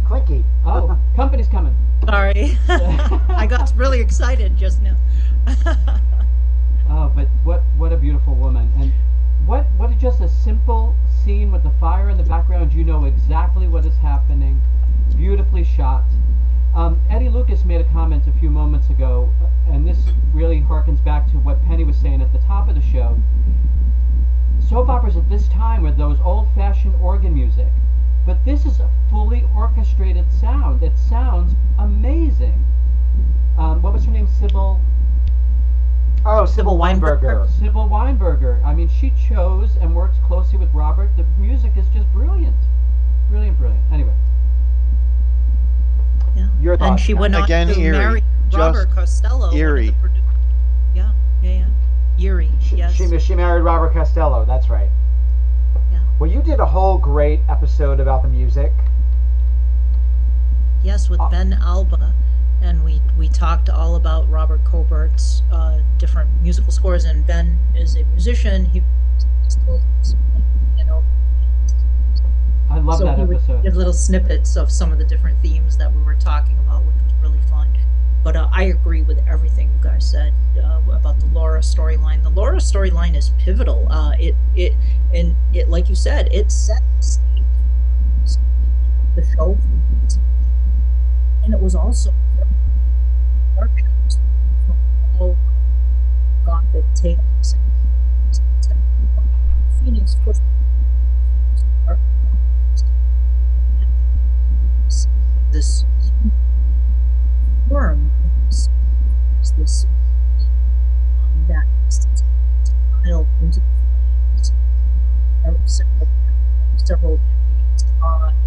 Clinky. Oh, company's coming. Sorry. I got really excited just now. Oh, but what a beautiful woman. And what is just a simple scene with the fire in the background. You know exactly what is happening. Beautifully shot. Eddie Lucas made a comment a few moments ago, and this really harkens back to what Penny was saying at the top of the show. Soap operas at this time were those old-fashioned organ music, but this is a fully orchestrated sound. It sounds amazing. What was her name? Sybil? Oh, Sybil Weinberger. Sybil Weinberger. I mean, she chose and works closely with Robert. The music is just brilliant. Brilliant. Anyway. Yeah. Your thoughts, and she went on again, to eerie. marry Robert Costello. Eerie. Yeah. Eerie. Yes. She married Robert Costello. That's right. Yeah. Well, you did a whole great episode about the music. Yes, with Ben Alba, and we talked all about Robert Cobert's different musical scores. And Ben is a musician. He still, you know. I love that he would episode. give little snippets of some of the different themes that we were talking about, which was really fun. But I agree with everything you guys said about the Laura storyline. The Laura storyline is pivotal. It like you said, it set the stage for the show, and it was also Dark Shadows from all gothic tales. Phoenix, of course, this worm is this that child into the flames several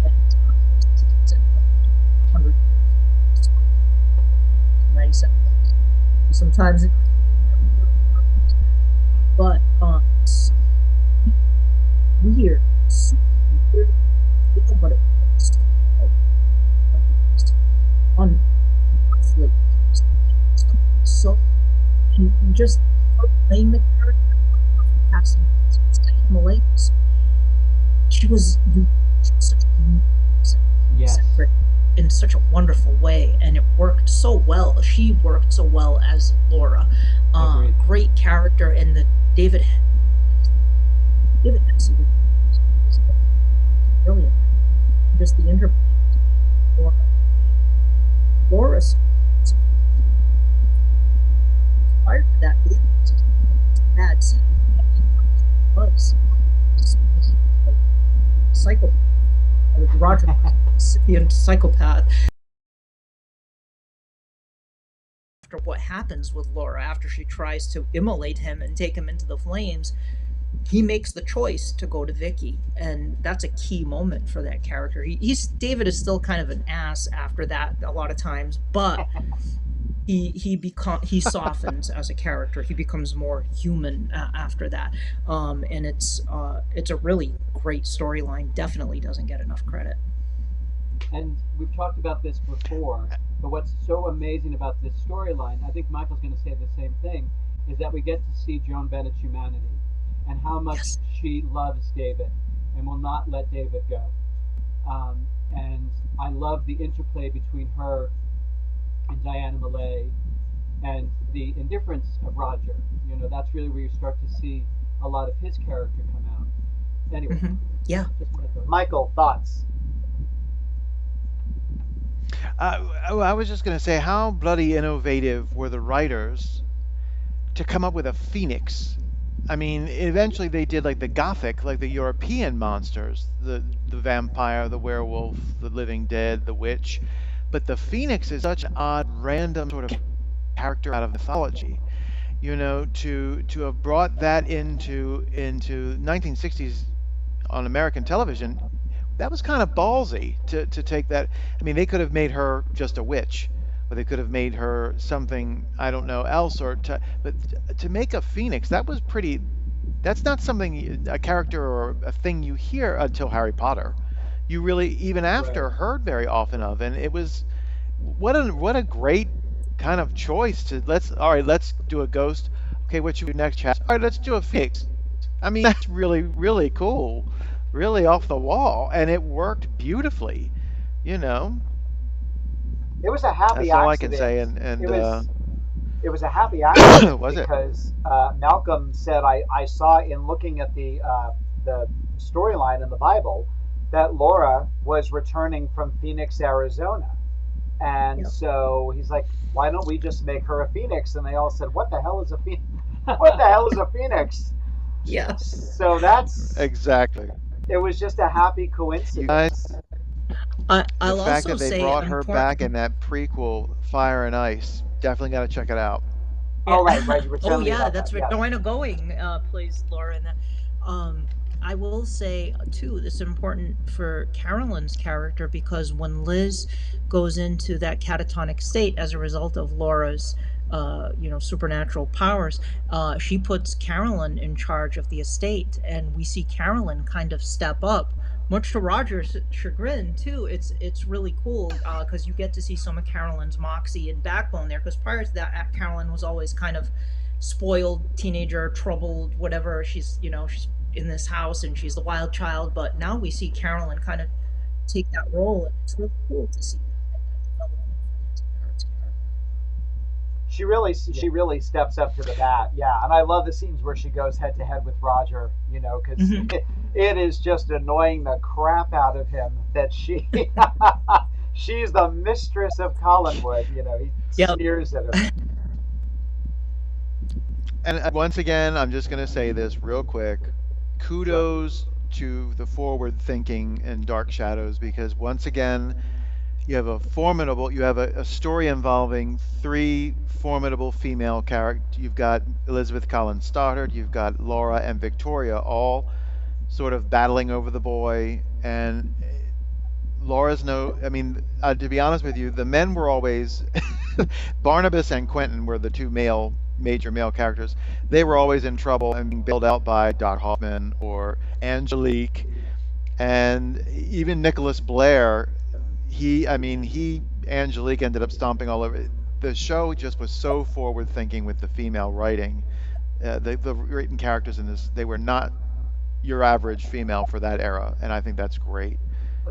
decades and 100 years. 97. Sometimes it, but weird, super weird, but it was unearthly. So, and just her playing the character, casting Diana Lakes, she was such a unique, separate, in such a wonderful way, and it worked so well. She worked so well as Laura. Great character, and the David Hesse was brilliant. Just the interplay of Laura's prior to that, it was a bad scene. Was psychopath. Roger was a recipient psychopath. After what happens with Laura, after she tries to immolate him and take him into the flames, he makes the choice to go to Vicky, and that's a key moment for that character. David is still kind of an ass after that a lot of times, but he softens as a character. He becomes more human after that, and it's a really great storyline. Definitely doesn't get enough credit. And we've talked about this before, but what's so amazing about this storyline, I think Michael's going to say the same thing, is that we get to see Joan Bennett's humanity and how much she loves David and will not let David go. And I love the interplay between her and Diana Malay and the indifference of Roger. You know, that's really where you start to see a lot of his character come out. Anyway. Mm-hmm. Yeah. Michael, thoughts? I was just going to say, how bloody innovative were the writers to come up with a phoenix? I mean, eventually they did like the Gothic, like the European monsters, the vampire, the werewolf, the living dead, the witch. But the phoenix is such an odd, random sort of character out of mythology. You know, to have brought that into 1960s on American television, that was kind of ballsy to take that. I mean, they could have made her just a witch, or they could have made her something, I don't know, else, but to make a phoenix, that was pretty. That's not something, a character or a thing you hear until Harry Potter. You really, even after, heard very often of, and it was what a great kind of choice to let's do a ghost. Okay, what you do next, chat? All right, let's do a phoenix. I mean, that's really cool, really off the wall, and it worked beautifully. You know, it was a happy accident. That's all I can say, and it was a happy accident was because Malcolm said I saw in looking at the storyline in the Bible that Laura was returning from Phoenix, Arizona. And so he's like, why don't we just make her a phoenix? And they all said, what the hell is a phoenix? What the hell is a phoenix? Yeah. So that's... Exactly. It was just a happy coincidence. I'll the fact also that they brought her back in that prequel, Fire and Ice, definitely got to check it out. Yeah. Oh, right. You were telling me about that's right. Joanna Going plays Laura in that. I will say, too, it's important for Carolyn's character because when Liz goes into that catatonic state as a result of Laura's supernatural powers. She puts Carolyn in charge of the estate, and we see Carolyn kind of step up, much to Roger's chagrin too. It's really cool because you get to see some of Carolyn's moxie and backbone there. Because prior to that, Carolyn was always kind of spoiled teenager, troubled, whatever. She's in this house and she's the wild child. But now we see Carolyn kind of take that role, and it's really cool to see that development for Nancy Barrett's character. She really steps up to the bat, yeah. And I love the scenes where she goes head to head with Roger, because it is just annoying the crap out of him that she's the mistress of Collinwood. He sneers at her. And once again, I'm just going to say this real quick. Kudos to the forward thinking in Dark Shadows, because once again, you have a story involving 3 formidable female characters. You've got Elizabeth Collins Stoddard, you've got Laura and Victoria, all sort of battling over the boy. And to be honest with you, the men were always Barnabas and Quentin were the 2 major male characters. They were always in trouble and being bailed out by Doc Hoffman or Angelique, and even Nicholas Blair. Angelique ended up stomping all over. The show just was so forward thinking with the female writing. The written characters in this, they were not your average female for that era, and I think that's great.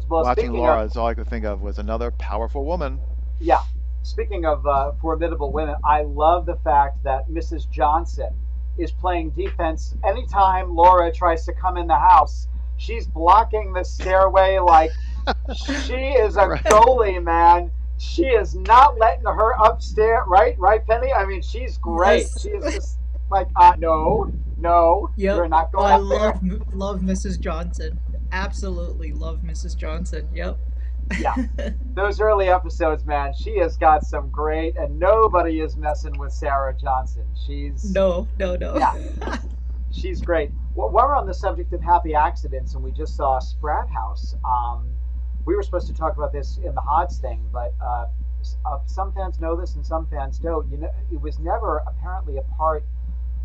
Well, Watching Laura, all I could think of was another powerful woman. Yeah. Speaking of formidable women, I love the fact that Mrs. Johnson is playing defense. Anytime Laura tries to come in the house, she's blocking the stairway like she is a goalie, man. She is not letting her upstairs, right, Penny? I mean, she's great. Yes. She is just like, no, you're not going I up there. love Mrs. Johnson. Absolutely love Mrs. Johnson. Yep. Yeah, those early episodes, man, she has got some great, and nobody is messing with Sarah Johnson. She's no. Yeah, she's great. Well, while we're on the subject of happy accidents, and we just saw Sprat House, we were supposed to talk about this in the Hodds thing, but some fans know this and some fans don't. It was never apparently a part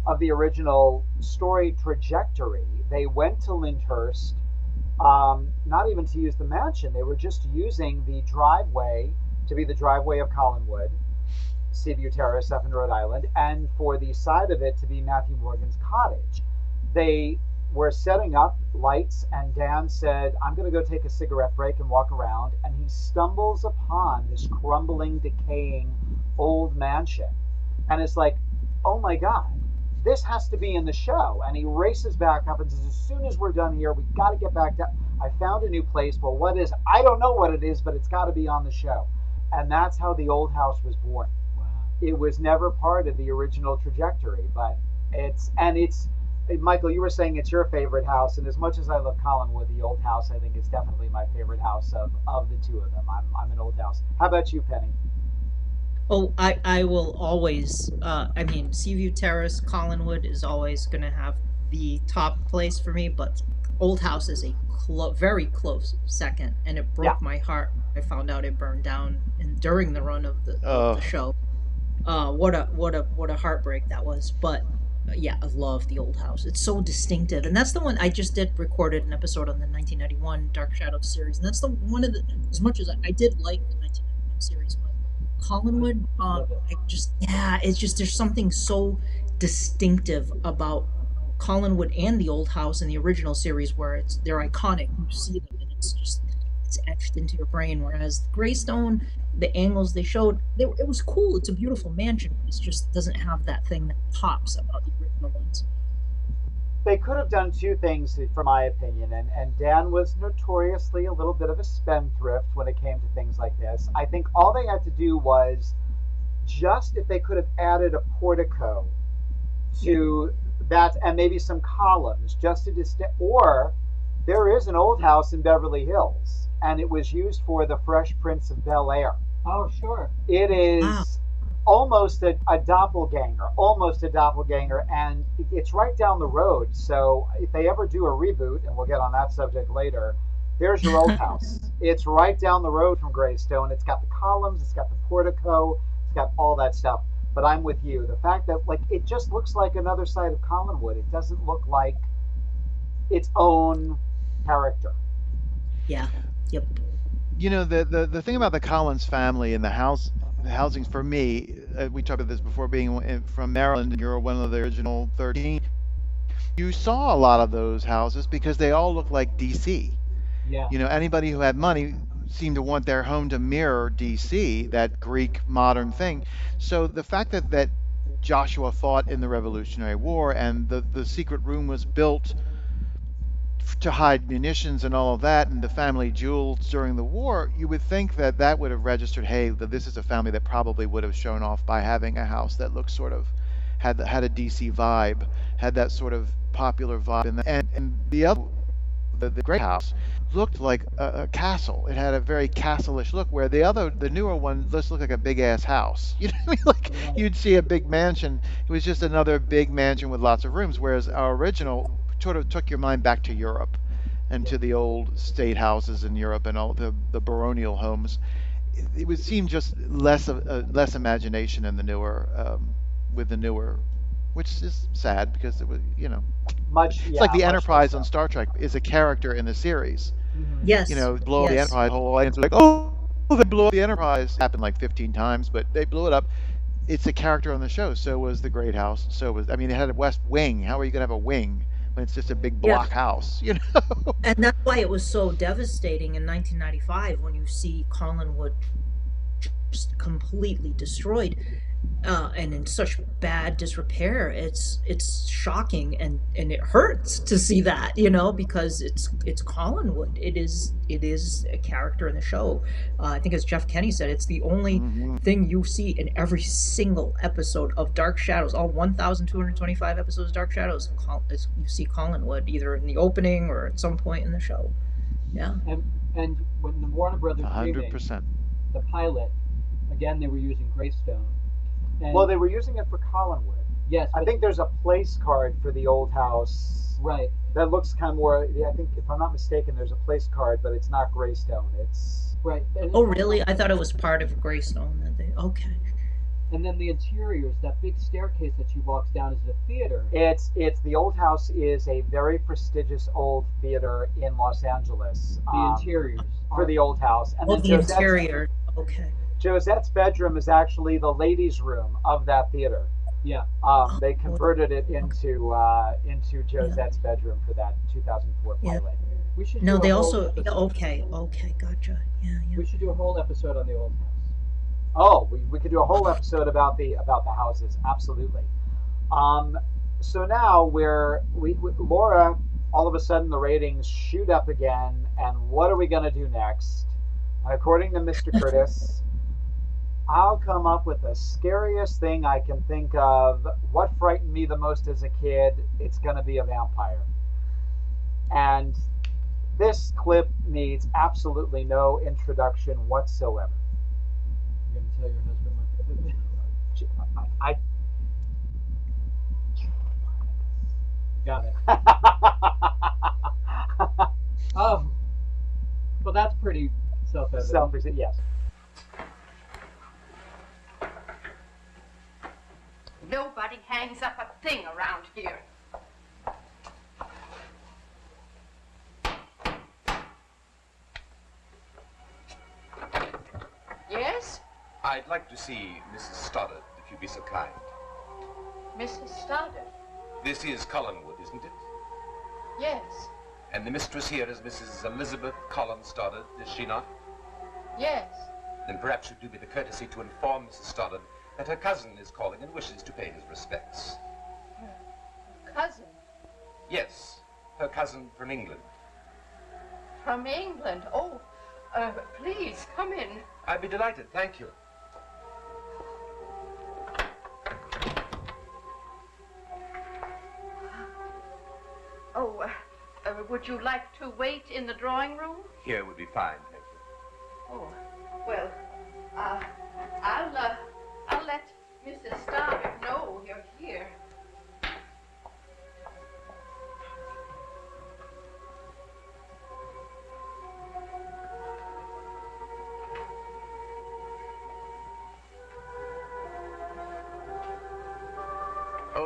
of the original story trajectory. They went to Lyndhurst. Not even to use the mansion. They were just using the driveway to be the driveway of Collinwood, Seaview Terrace up in Rhode Island, and for the side of it to be Matthew Morgan's cottage. They were setting up lights, and Dan said, I'm going to go take a cigarette break and walk around, and he stumbles upon this crumbling, decaying old mansion. And it's like, oh my God, this has to be in the show. And he races back up and says, as soon as we're done here, we got to get back down. I found a new place. Well, what is? I don't know what it is, but it's got to be on the show. And that's how the old house was born. Wow. It was never part of the original trajectory, but it's Michael, you were saying it's your favorite house, and as much as I love Collinwood, the old house, I think is definitely my favorite house of the 2 of them. I'm an old house. How about you, Penny? Oh, I will always, Seaview Terrace, Collinwood is always going to have the top place for me, but Old House is a very close second, and it broke my heart when I found out it burned down during the run of the show. What a heartbreak that was, but yeah, I love the Old House. It's so distinctive, and that's the one I just recorded an episode on the 1991 Dark Shadows series, and that's as much as I did like the 1991 series, but Collinwood, it's just there's something so distinctive about Collinwood and the Old House in the original series where they're iconic. You see them and it's etched into your brain. Whereas Greystone, the angles they showed, it was cool. It's a beautiful mansion, but it just doesn't have that thing that pops about the original ones. They could have done 2 things, from my opinion, and Dan was notoriously a little bit of a spendthrift when it came to things like this. I think all they had to do was just, if they could have added a portico to that, and maybe some columns, just to or there is an old house in Beverly Hills, and it was used for the Fresh Prince of Bel-Air. Oh, sure. It is almost a doppelganger, and it's right down the road. So if they ever do a reboot, and we'll get on that subject later, there's your old house. It's right down the road from Greystone. It's got the columns, it's got the portico, it's got all that stuff. but I'm with you. The fact that like it just looks like another side of Collinwood. It doesn't look like its own character. Yeah. Yep. You know, the thing about the Collins family and the housings for me, we talked about this before, from Maryland, and you're one of the original 13. You saw a lot of those houses because they all look like DC. Yeah. You know, anybody who had money seemed to want their home to mirror DC, that Greek modern thing. So the fact that Joshua fought in the Revolutionary War and the secret room was built to hide munitions and all of that, and the family jewels during the war, you would think that that would have registered, hey, that this is a family that probably would have shown off by having a house that looked sort of had a DC vibe, had that sort of popular vibe, and the other the great house looked like a castle. It had a very castle-ish look, where the newer one just looked like a big ass house. You know what I mean? Like you'd see a big mansion. It was just another big mansion with lots of rooms, whereas our original sort of took your mind back to Europe and to the old state houses in Europe and all the baronial homes. It would seem just less imagination in the newer with the newer, which is sad because it was, you know, it's like the Enterprise on Star Trek is a character in the series. Yes. You know, blow up the Yes. Enterprise, the whole audience was like, oh, they blew up the Enterprise. Happened like 15 times, but they blew it up. It's a character on the show. So was the Great House. So was, I mean, it had a West Wing. How are you gonna have a wing when it's just a big Yeah. block house? You know. And that's why it was so devastating in 1995 when you see Collinwood just completely destroyed, and in such bad disrepair. It's shocking, and it hurts to see that, you know, because it's Collinwood. It is a character in the show. I think, as Jeff Kenny said, it's the only thing you see in every single episode of Dark Shadows. All 1,225 episodes of Dark Shadows, you see Collinwood either in the opening or at some point in the show. Yeah. And when the Warner Brothers remake, 100%. the pilot, again they were using Greystone. And Well, they were using it for Collinwood. yes, I think there's a place card for the old house right. that looks kind of more. I think, if I'm not mistaken, there's a place card, but it's not Greystone. It's Right. And Oh, really? I thought it was part of Greystone. Okay. And then the interiors, that big staircase that she walks down is the theater. it's the old house is a very prestigious old theater in Los Angeles. The interiors For the old house, and Oh, then the interior. Okay. Josette's bedroom is actually the ladies' room of that theater. Yeah. They converted it into Josette's bedroom for that 2004 Yeah. pilot. We should No, do a they whole also. episode- Okay. Gotcha. Yeah. We should do a whole episode on the old house. Oh, we could do a whole episode about the houses. Absolutely. So now Laura. All of a sudden, the ratings shoot up again, and what are we going to do next? And according to Mr. Curtis, I'll come up with the scariest thing I can think of. What frightened me the most as a kid? It's going to be a vampire. And this clip needs absolutely no introduction whatsoever. You're going to tell your husband what I Got it. Oh. Well, that's pretty self-evident. self-evident, yes. Nobody hangs up a thing around here. Yes? I'd like to see Mrs. Stoddard, if you'd be so kind. Mrs. Stoddard? This is Collinwood, isn't it? Yes. And the mistress here is Mrs. Elizabeth Collins Stoddard, is she not? Yes. Then perhaps you'd do me the courtesy to inform Mrs. Stoddard that her cousin is calling and wishes to pay his respects. Cousin? Yes, her cousin from England. From England? Oh, please, come in. I'd be delighted, thank you. Oh, would you like to wait in the drawing room? Here would be fine, thank you. Oh, well, I'll let Mrs. Stoddard know you're here.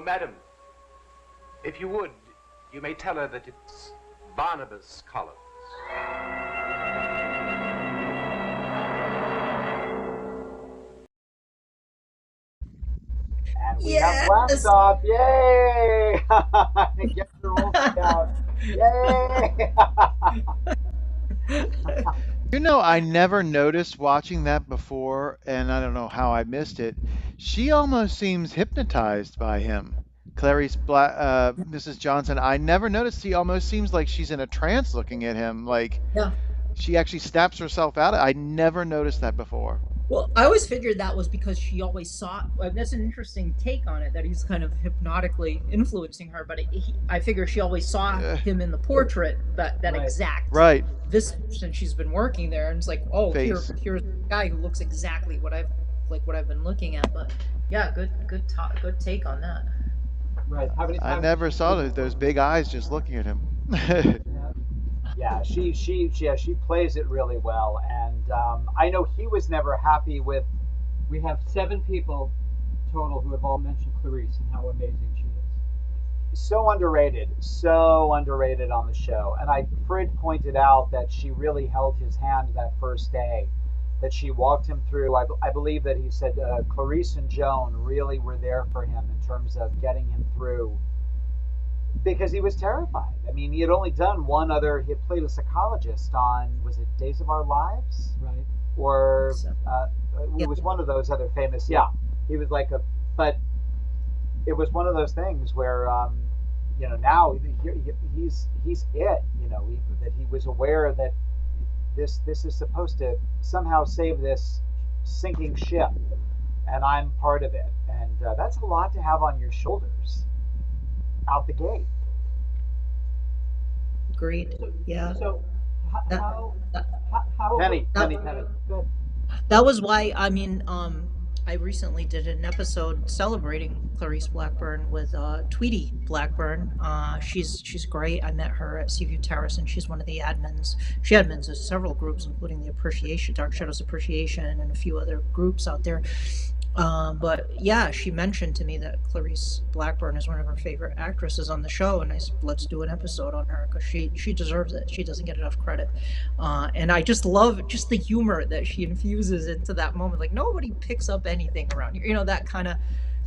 Oh, madam, if you would, you may tell her that it's Barnabas Collins. And we have Yes. blast off. Yay! Get your old out. Yay! You know, I never noticed watching that before, and I don't know how I missed it. She almost seems hypnotized by him. Mrs. Johnson, I never noticed. She almost seems like she's in a trance looking at him. Like Yeah. she actually snaps herself out. I never noticed that before. Well, I always figured that was because she always saw. That's an interesting take on it, that he's kind of hypnotically influencing her. But I figure she always saw him in the portrait, that Right. exact Right. this, since she's been working there, and it's like, oh, here's Face. a guy who looks exactly what I've been looking at. But yeah, good take on that. Right. How many I times never saw those big eyes just looking at him. Yeah, she plays it really well, and I know he was never happy with. We have 7 people total who have all mentioned Clarice and how amazing she is. So underrated on the show. And Frid pointed out that she really held his hand that first day, that she walked him through. I believe that he said Clarice and Joan really were there for him in terms of getting him through, because he was terrified. I mean, he had only done one other. He had played a psychologist on, was it Days of Our Lives? Right. Or Yeah. it was one of those other famous. Yeah, he was like but it was one of those things where now he's it. That he was aware that this is supposed to somehow save this sinking ship, and I'm part of it, and that's a lot to have on your shoulders out the gate. Agreed. Yeah. So, how Penny. Good. That was why, I recently did an episode celebrating Clarice Blackburn with Tweety Blackburn. She's great. I met her at Seaview Terrace, and she's one of the admins. She admins of several groups, including the Dark Shadows Appreciation, and a few other groups out there. But yeah, she mentioned to me that Clarice Blackburn is one of her favorite actresses on the show, and I said, let's do an episode on her, because she deserves it. She doesn't get enough credit. And I just love just the humor that she infuses into that moment. Like, nobody picks up anything around here. That kind of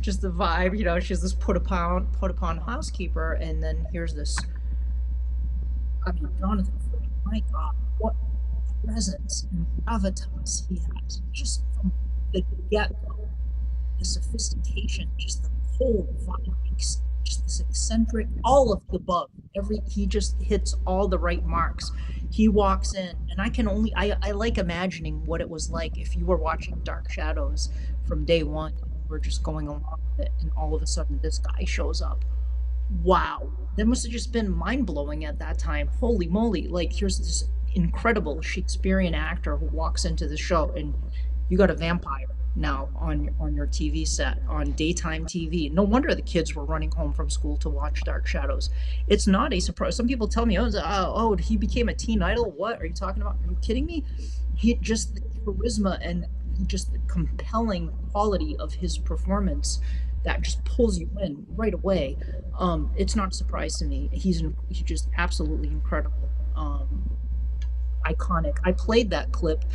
just the vibe. She's this put upon housekeeper, and then here's this. Jonathan, my God, what presence and gravitas he has, just from the get-go. The sophistication, just the whole vibe, just this eccentric, all of the above. He just hits all the right marks. He walks in, and I like imagining what it was like if you were watching Dark Shadows from day one, and you were just going along with it, and all of a sudden this guy shows up. Wow, that must have just been mind-blowing at that time. Holy moly! Like, here's this incredible Shakespearean actor who walks into the show, and you got a vampire now on your TV set, on daytime TV. No wonder the kids were running home from school to watch Dark Shadows. It's not a surprise. Some people tell me, oh, he became a teen idol. What are you talking about? Are you kidding me? Just the charisma and just the compelling quality of his performance that just pulls you in right away. It's not a surprise to me. He's just absolutely incredible. Iconic. I played that clip.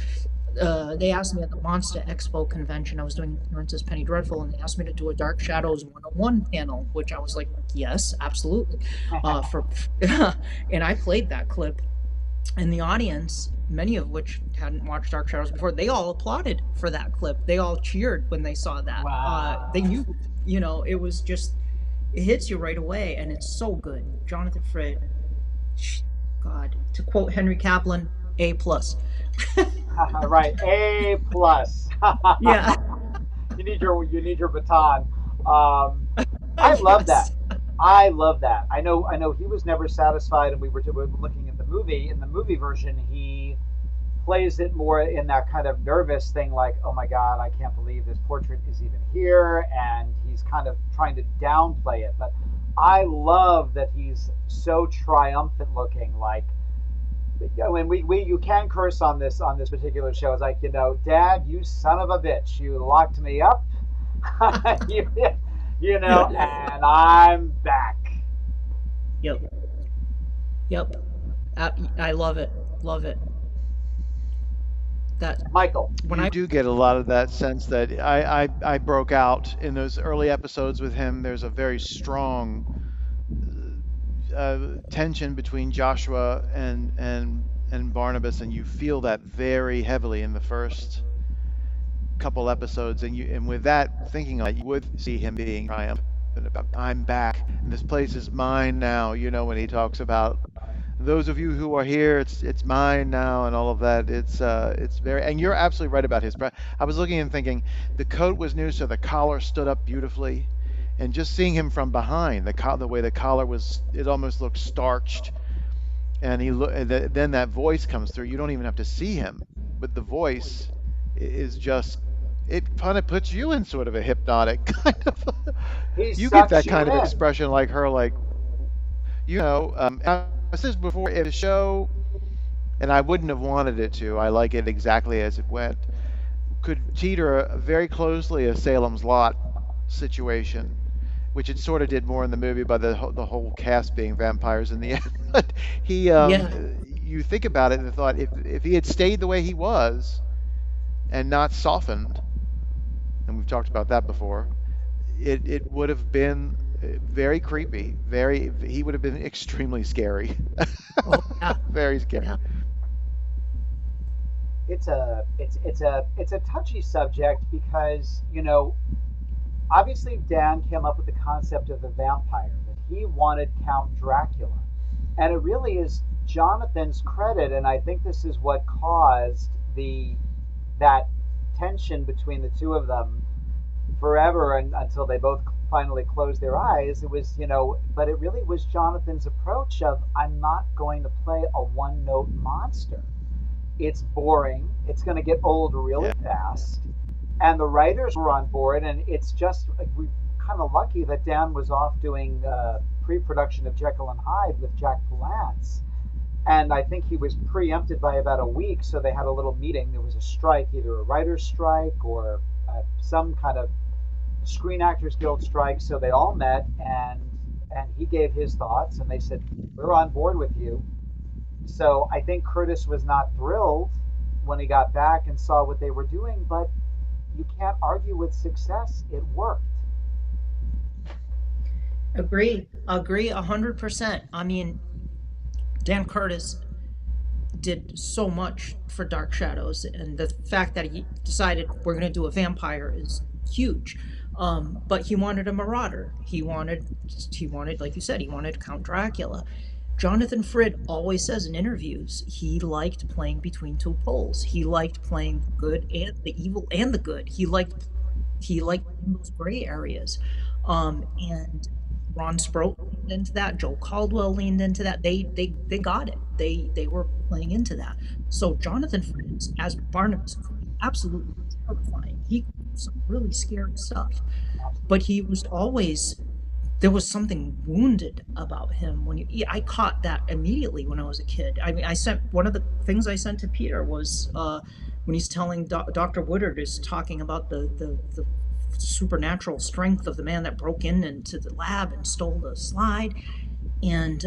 They asked me at the Monster Expo convention. I was doing appearances Penny Dreadful, and they asked me to do a Dark Shadows 101 panel, which I was like, yes, absolutely. And I played that clip, and the audience, many of which hadn't watched Dark Shadows before, they all applauded for that clip. They all cheered when they saw that. Wow. They knew, it was just, it hits you right away, and it's so good. Jonathan Frid, God, to quote Henry Kaplan, A+. Right, A+. Yeah. You need your baton. I love that. I love that. I know he was never satisfied, and we were looking at the movie. In the movie version, he plays it more in that kind of nervous thing, like, oh my God, I can't believe this portrait is even here, and he's kind of trying to downplay it. But I love that he's so triumphant looking, like, when you can curse on this particular show. It's like, Dad, you son of a bitch, you locked me up. And I'm back. Yep. Yep. I love it. Love it. That Michael. when You I do get a lot of that sense that I broke out in those early episodes with him. There's a very strong tension between Joshua and Barnabas, and you feel that very heavily in the first couple episodes. And with that thinking on it, you would see him being triumphant about I'm back and this place is mine now. When he talks about those of you who are here, it's mine now, and all of that. It's very, and you're absolutely right about his. I was looking and thinking the coat was new, so the collar stood up beautifully, and just seeing him from behind, the way the collar was, it almost looked starched, and then that voice comes through. You don't even have to see him, but the voice is just. It kind of puts you in sort of a hypnotic kind of. You get that kind of expression like her, like I said before, if the show, and I wouldn't have wanted it to, I like it exactly as it went, could teeter very closely a Salem's Lot situation, which it sort of did more in the movie by the whole cast being vampires in the end. But you think about it and thought if he had stayed the way he was and not softened, and we've talked about that before, it would have been very creepy. He would have been extremely scary. Oh, yeah. Very scary. Yeah. It's a touchy subject because obviously Dan came up with the concept of the vampire, that he wanted Count Dracula, and it really is Jonathan's credit, and I think this is what caused that tension between the two of them forever and until they both finally closed their eyes. It was, but it really was Jonathan's approach of, I'm not going to play a one-note monster. It's boring. It's going to get old really fast. And the writers were on board, and it's just, we're kind of lucky that Dan was off doing pre-production of Jekyll and Hyde with Jack Palance. And I think he was preempted by about a week, so they had a little meeting. There was a strike, either a writer's strike or some kind of Screen Actors Guild strike. So they all met, and he gave his thoughts, and they said, we're on board with you. So I think Curtis was not thrilled when he got back and saw what they were doing, but you can't argue with success. It worked. Agree 100%. I mean, Dan Curtis did so much for Dark Shadows, and the fact that he decided we're going to do a vampire is huge. But he wanted a marauder. He wanted, like you said, he wanted Count Dracula. Jonathan Frid always says in interviews he liked playing between two poles. He liked playing the good and the evil and the good. He liked those gray areas. And Ron Sproat leaned into that. Joe Caldwell leaned into that. They got it. They were playing into that. So Jonathan Frid, as Barnabas, absolutely terrifying. He could do some really scary stuff, but he was always, there was something wounded about him. I caught that immediately when I was a kid. I mean, one of the things I sent to Peter was when he's telling Dr. Woodard is talking about the supernatural strength of the man that broke into the lab and stole the slide, and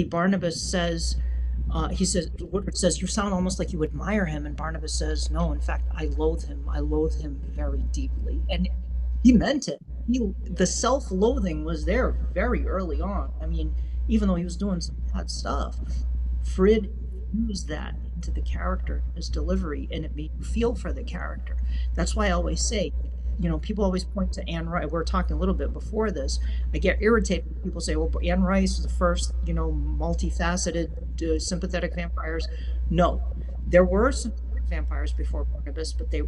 Barnabas says, Woodard says, you sound almost like you admire him, and Barnabas says, no, in fact, I loathe him very deeply. And he meant it. The self-loathing was there very early on. I mean, even though he was doing some bad stuff, Frid used that into the character, his delivery, and it made you feel for the character. That's why I always say, people always point to Anne Rice. We were talking a little bit before this. I get irritated when people say, well, Anne Rice is the first, multifaceted, sympathetic vampires. No, there were sympathetic vampires before Barnabas, but they,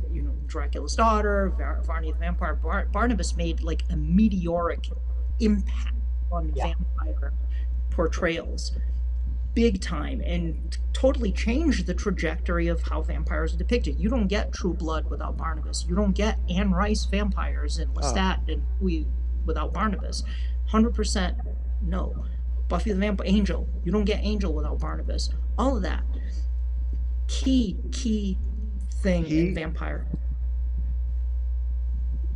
Dracula's daughter, Varney the Vampire. Barnabas made like a meteoric impact on vampire portrayals. Big time, and totally changed the trajectory of how vampires are depicted. You don't get True Blood without Barnabas. You don't get Anne Rice vampires and Lestat and without Barnabas. 100% no. Buffy the Vampire Angel. You don't get Angel without Barnabas. All of that. Key thing in vampire.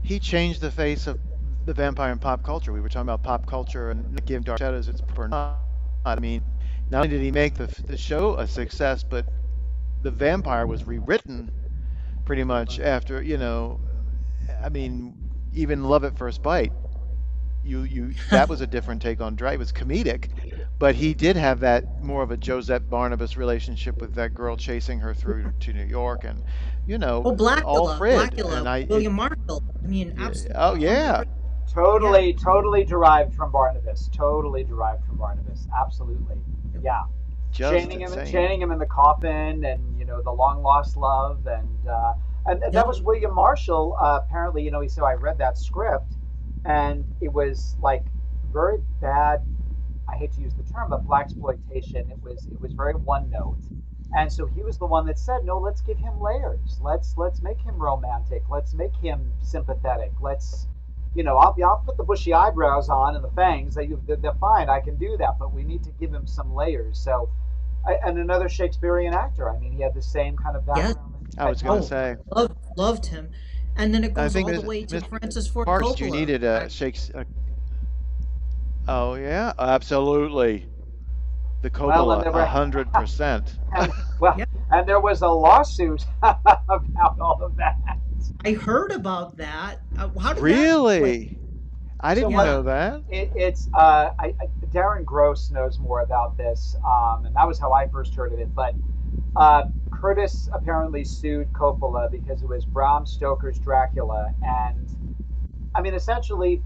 He changed the face of the vampire in pop culture. We were talking about pop culture and give Dark Shadows its proper nod. I mean, not only did he make the show a success, but the vampire was rewritten pretty much after, I mean, even Love at First Bite. You that was a different take on Dre. It was comedic, but he did have that more of a Josette Barnabas relationship with that girl chasing her through to New York, and Oh, all Blackula, Fred. And William Marshall. I mean, oh absolutely, yeah, 100%. Yeah. Totally derived from Barnabas. Totally derived from Barnabas. Absolutely. Yeah. just insane. Chaining him in the coffin, and the long lost love, and that was William Marshall. Apparently, he said I read that script, and it was like very bad. I hate to use the term, but blaxploitation. It was very one note, and so he was the one that said, no, let's give him layers. Let's make him romantic. Let's make him sympathetic. I'll put the bushy eyebrows on and the fangs. They're fine. I can do that, but we need to give him some layers. So, and another Shakespearean actor. I mean, he had the same kind of Yes. background. I was going to say. Loved him. And then it I goes think all the way to Mr. Francis Ford Parks, you Coppola. needed a Shakespeare. Oh yeah, absolutely. The Well, and Coppola, there were 100%. Yeah. and there was a lawsuit about all of that. I heard about that. How did Really? I So didn't what- know that. It's Darren Gross knows more about this, and that was how I first heard of it. But Curtis apparently sued Coppola because it was Bram Stoker's Dracula, and I mean, essentially,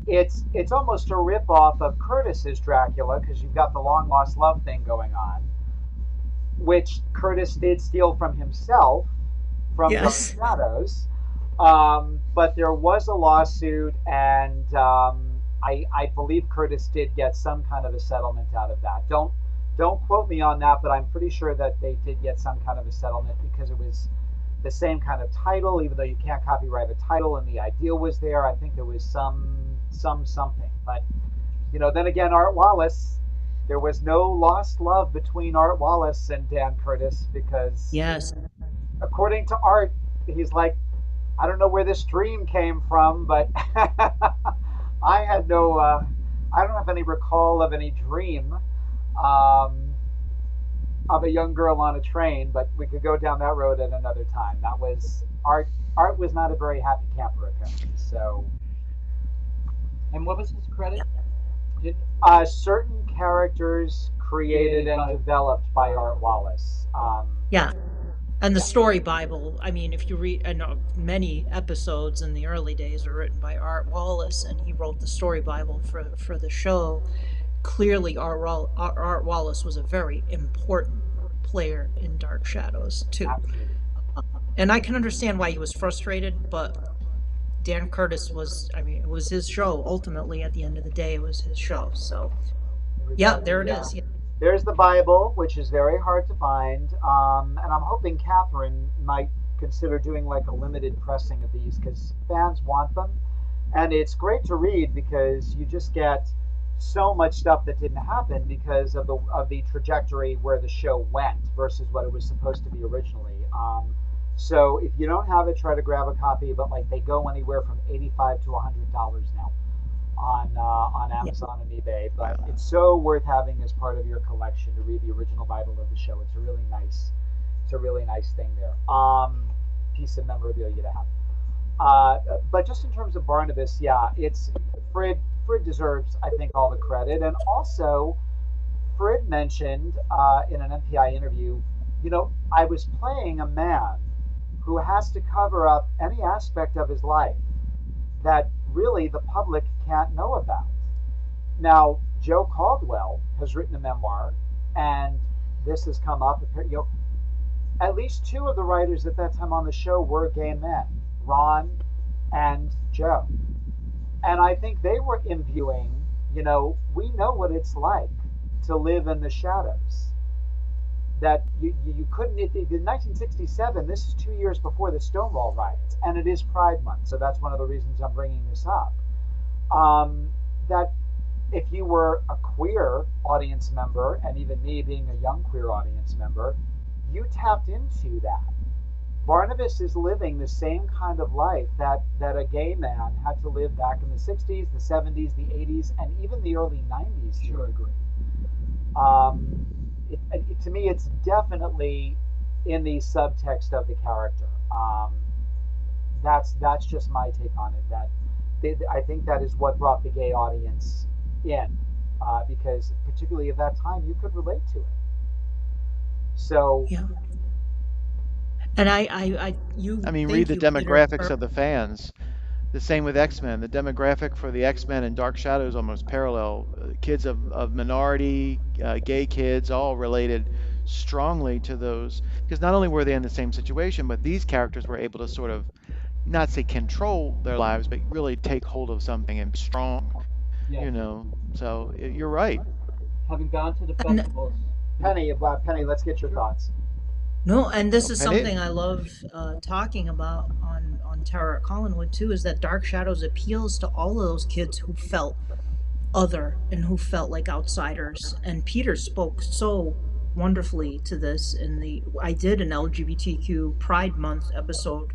it's almost a rip-off of Curtis's Dracula, because you've got the long lost love thing going on, which Curtis did steal from himself from Yes. Dark Shadows. But there was a lawsuit, and I believe Curtis did get some kind of a settlement out of that. Don't quote me on that, but I'm pretty sure that they did get some kind of a settlement, because it was the same kind of title, even though you can't copyright a title, and the idea was there. I think there was something. But then again, Art Wallace, there was no lost love between Art Wallace and Dan Curtis, because Yes. according to Art, he's like, I don't know where this dream came from, but I had no, I don't have any recall of any dream of a young girl on a train, but we could go down that road at another time. That was Art. Art was not a very happy camper, apparently. So, And what was his credit? certain characters created and developed by Art Wallace. Yeah. And the story Bible, I mean, if you read, I know many episodes in the early days were written by Art Wallace, and he wrote the story Bible for the show. Clearly, Art Wallace was a very important player in Dark Shadows, too. Absolutely. And I can understand why he was frustrated, but Dan Curtis was, I mean, it was his show. Ultimately, at the end of the day, it was his show. So, yeah, there it is. Yeah. There's the Bible, which is very hard to find, and I'm hoping Catherine might consider doing like a limited pressing of these, because fans want them, and it's great to read because you just get so much stuff that didn't happen because of the trajectory where the show went versus what it was supposed to be originally. So if you don't have it, try to grab a copy, but like they go anywhere from $85 to $100 now on Amazon and eBay, but it's so worth having as part of your collection to read the original Bible of the show. It's a really nice thing there. Piece of memorabilia to have. But just in terms of Barnabas, yeah, it's Fred deserves, I think, all the credit. And also, Fred mentioned in an MPI interview, I was playing a man who has to cover up any aspect of his life that really the public can't know about. Now, Joe Caldwell has written a memoir, and this has come up. At least two of the writers at that time on the show were gay men, Ron and Joe. And I think they were imbuing, we know what it's like to live in the shadows. That you couldn't, in 1967, this is 2 years before the Stonewall riots, and it is Pride Month, so that's one of the reasons I'm bringing this up. That if you were a queer audience member, and even me being a young queer audience member, you tapped into that. Barnabas is living the same kind of life that a gay man had to live back in the 60s, the 70s, the 80s, and even the early 90s to a degree. To me, it's definitely in the subtext of the character. That's just my take on it. I think that is what brought the gay audience in, because particularly at that time, you could relate to it. So Yeah. And read the demographics of the fans. The same with X-Men. The demographic for the X-Men and Dark Shadows almost parallel. Kids of minority, gay kids, all related strongly to those. Because not only were they in the same situation, but these characters were able to sort of, not say control their lives, but really take hold of something and be strong. Yes. You know, so you're right. Having gone to the festivals. Penny, let's get your thoughts. No, and this is Penny? something I love talking about on Terror at Collinwood too, is that Dark Shadows appeals to all of those kids who felt other and who felt like outsiders. And Peter spoke so wonderfully to this I did an LGBTQ Pride Month episode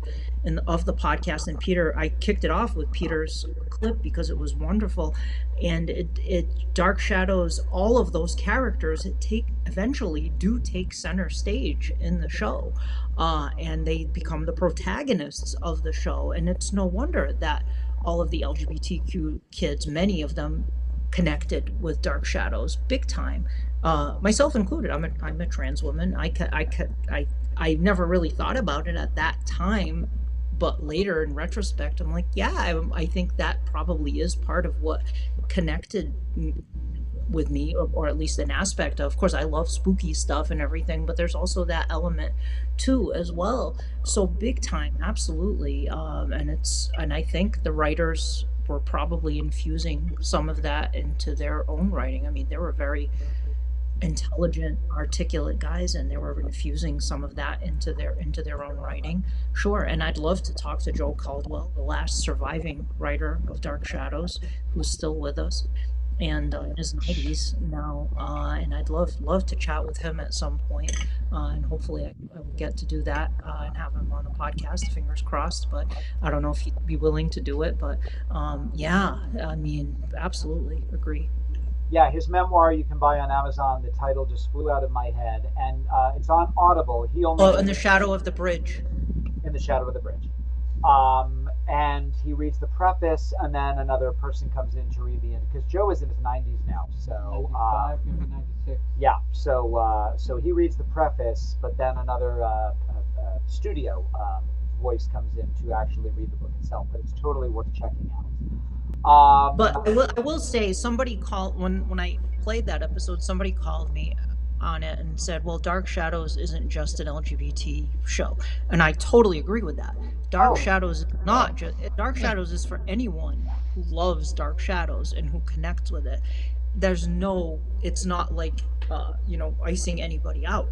of the podcast, and I kicked it off with Peter's clip because it was wonderful. And it Dark Shadows, all of those characters eventually do take center stage in the show, and they become the protagonists of the show. And it's no wonder that all of the LGBTQ kids, many of them, connected with Dark Shadows big time, myself included. I'm a trans woman. I never really thought about it at that time, but later in retrospect, I'm like, yeah, I think that probably is part of what connected with me, or at least an aspect of course, I love spooky stuff and everything, but there's also that element too as well. So big time, absolutely. And I think the writers were probably infusing some of that into their own writing. I mean, they were very intelligent, articulate guys, and they were infusing some of that into their own writing. Sure. And I'd love to talk to Joe Caldwell, the last surviving writer of Dark Shadows, who's still with us and in his 90s now, and I'd love to chat with him at some point, and hopefully I will get to do that and have him on the podcast, fingers crossed. But I don't know if he'd be willing to do it, but yeah, I mean, absolutely agree. Yeah, his memoir you can buy on Amazon. The title just flew out of my head, and it's on Audible. In the Shadow of the Bridge. In the Shadow of the Bridge. And he reads the preface, and then another person comes in to read the end, because Joe is in his 90s now. So 95, maybe 96. Yeah. So he reads the preface, but then another studio voice comes in to actually read the book itself. But it's totally worth checking out. But I will say, somebody called when I played that episode. Somebody called me on it and said, well, Dark Shadows isn't just an LGBT show, and I totally agree with that. Dark Shadows is not just Dark Shadows is for anyone who loves Dark Shadows and who connects with it. It's not like icing anybody out.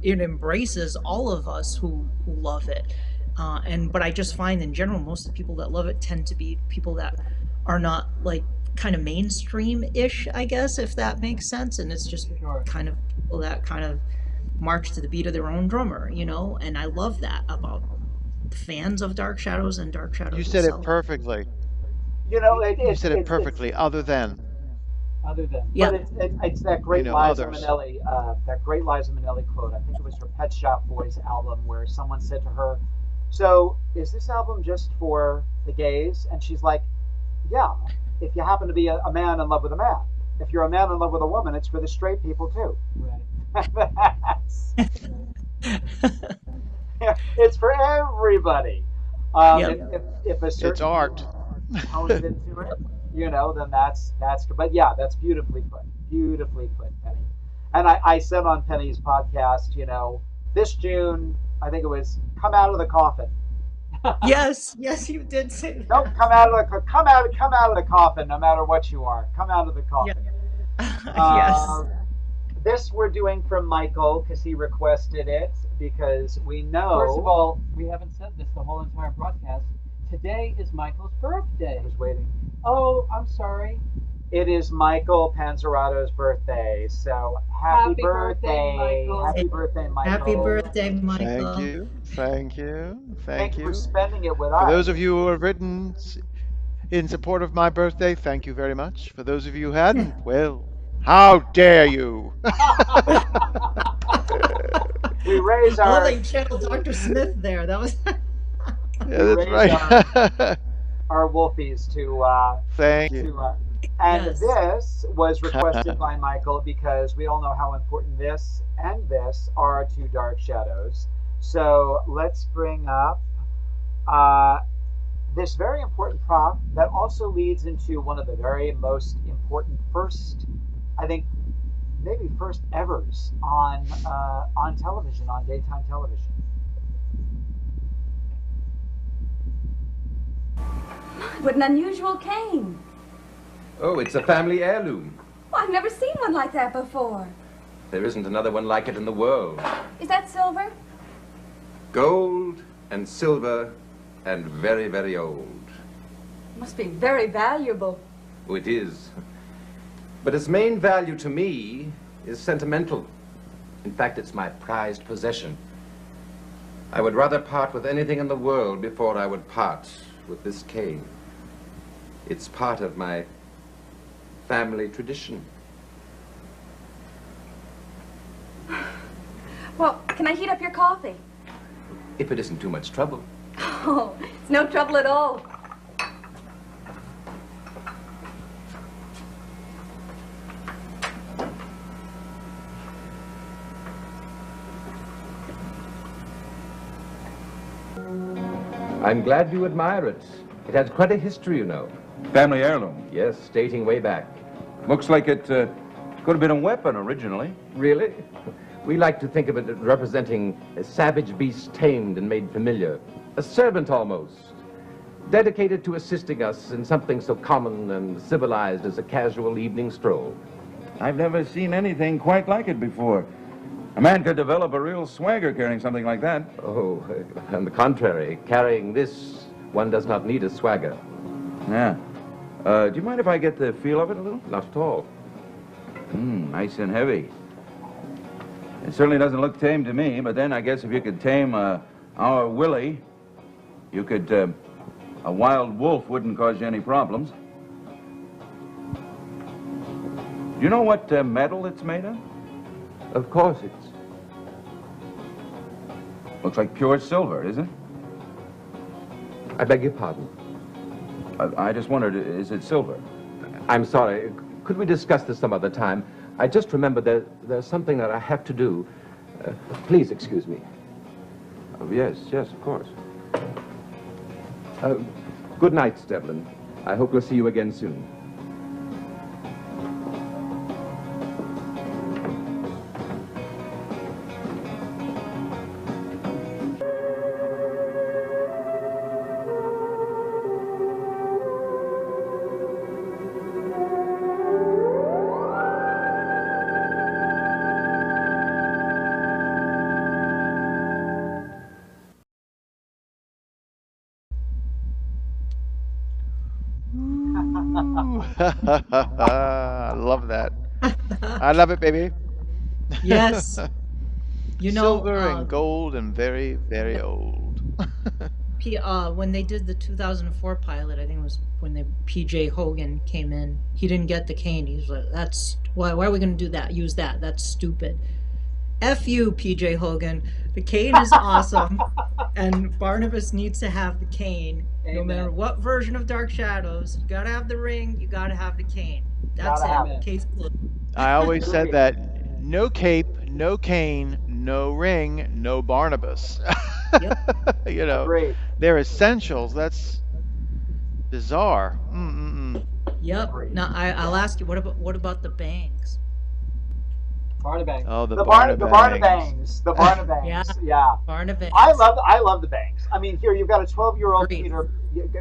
It embraces all of us who love it, but I just find in general most of the people that love it tend to be people that are not like kind of mainstream-ish, I guess, if that makes sense. And it's just kind of people that kind of march to the beat of their own drummer, and I love that about fans of Dark Shadows and Dark Shadows. You said it perfectly. You said it perfectly. Other than. Yeah. But it's that great Liza Minnelli, quote. I think it was her Pet Shop Boys album, where someone said to her, "So is this album just for the gays?" And she's like, "Yeah. If you happen to be a man in love with a man. If you're a man in love with a woman, it's for the straight people too." Right. It's for everybody. If a certain it's art tone it into it, then that's good. But yeah, that's beautifully put, Penny. And I said on Penny's podcast, this June, I think it was, come out of the coffin. Yes, you did say that. Nope, come out of the coffin, no matter what you are. Come out of the coffin. Yeah. Yes. This we're doing from Michael because he requested it, because we know. First of all, we haven't said this the whole entire broadcast. Today is Michael's birthday. I was waiting. Oh, I'm sorry. It is Michael Panzerato's birthday, so happy birthday, Michael. Happy birthday, Michael. Happy birthday, Michael. Thank you. Thank you. Thank you for spending it with For us. those of you who have written in support of my birthday, thank you very much. For those of you who hadn't, well, how dare you? We raise I love our. that you channeled Dr. Smith there. That was. Yeah, that's right. Our wolfies to. Thank you. And Yes. this was requested by Michael because we all know how important this and this are to Dark Shadows. So let's bring up this very important prop that also leads into one of the very most important first, I think, maybe first evers on television, on daytime television. What an unusual cane. Oh, it's a family heirloom. Well, I've never seen one like that before. There isn't another one like it in the world. Is that silver? Gold and silver and very, very old. Must be very valuable. Oh, it is. But its main value to me is sentimental. In fact, it's my prized possession. I would rather part with anything in the world before I would part with this cane. It's part of my family tradition. Well, can I heat up your coffee? If it isn't too much trouble. Oh, it's no trouble at all. I'm glad you admire it. It has quite a history, you know. Family heirloom. Yes, dating way back. Looks like it could have been a weapon originally. Really? We like to think of it as representing a savage beast tamed and made familiar. A servant almost. Dedicated to assisting us in something so common and civilized as a casual evening stroll. I've never seen anything quite like it before. A man could develop a real swagger carrying something like that. Oh, on the contrary, carrying this, one does not need a swagger. Yeah. Do you mind if I get the feel of it a little? Not at all. Nice and heavy. It certainly doesn't look tame to me, but then I guess if you could tame our Willie, you could, a wild wolf wouldn't cause you any problems. Do you know what metal it's made of? Of course it's... Looks like pure silver, isn't it? I beg your pardon. I just wondered, is it silver? I'm sorry. Could we discuss this some other time? I just remembered that there's something that I have to do. Please excuse me. Oh, yes, of course. Good night, Devlin. I hope we'll see you again soon. I love that. I love it, baby. Yes. You know, silver and gold and very, very old. when they did the 2004 pilot, I think it was when the PJ Hogan came in. He didn't get the cane. He's like, "That's why are we going to do that? Use that? That's stupid." F you, PJ Hogan. The cane is awesome, and Barnabas needs to have the cane. Amen. No matter what version of Dark Shadows, you gotta have the ring. You gotta have the cane. That's Gotta it. Case closed. I always said that no cape, no cane, no ring, no Barnabas. Yep. You know, Great. they're essentials. That's bizarre. Yep. Now I'll ask you, what about the bangs? Barnabank. Oh, the The Barnabangs. Barnabangs. The Barnabangs. Yeah. Barnabas. I love the bangs. I mean, here you've got a 12-year-old Great. Peter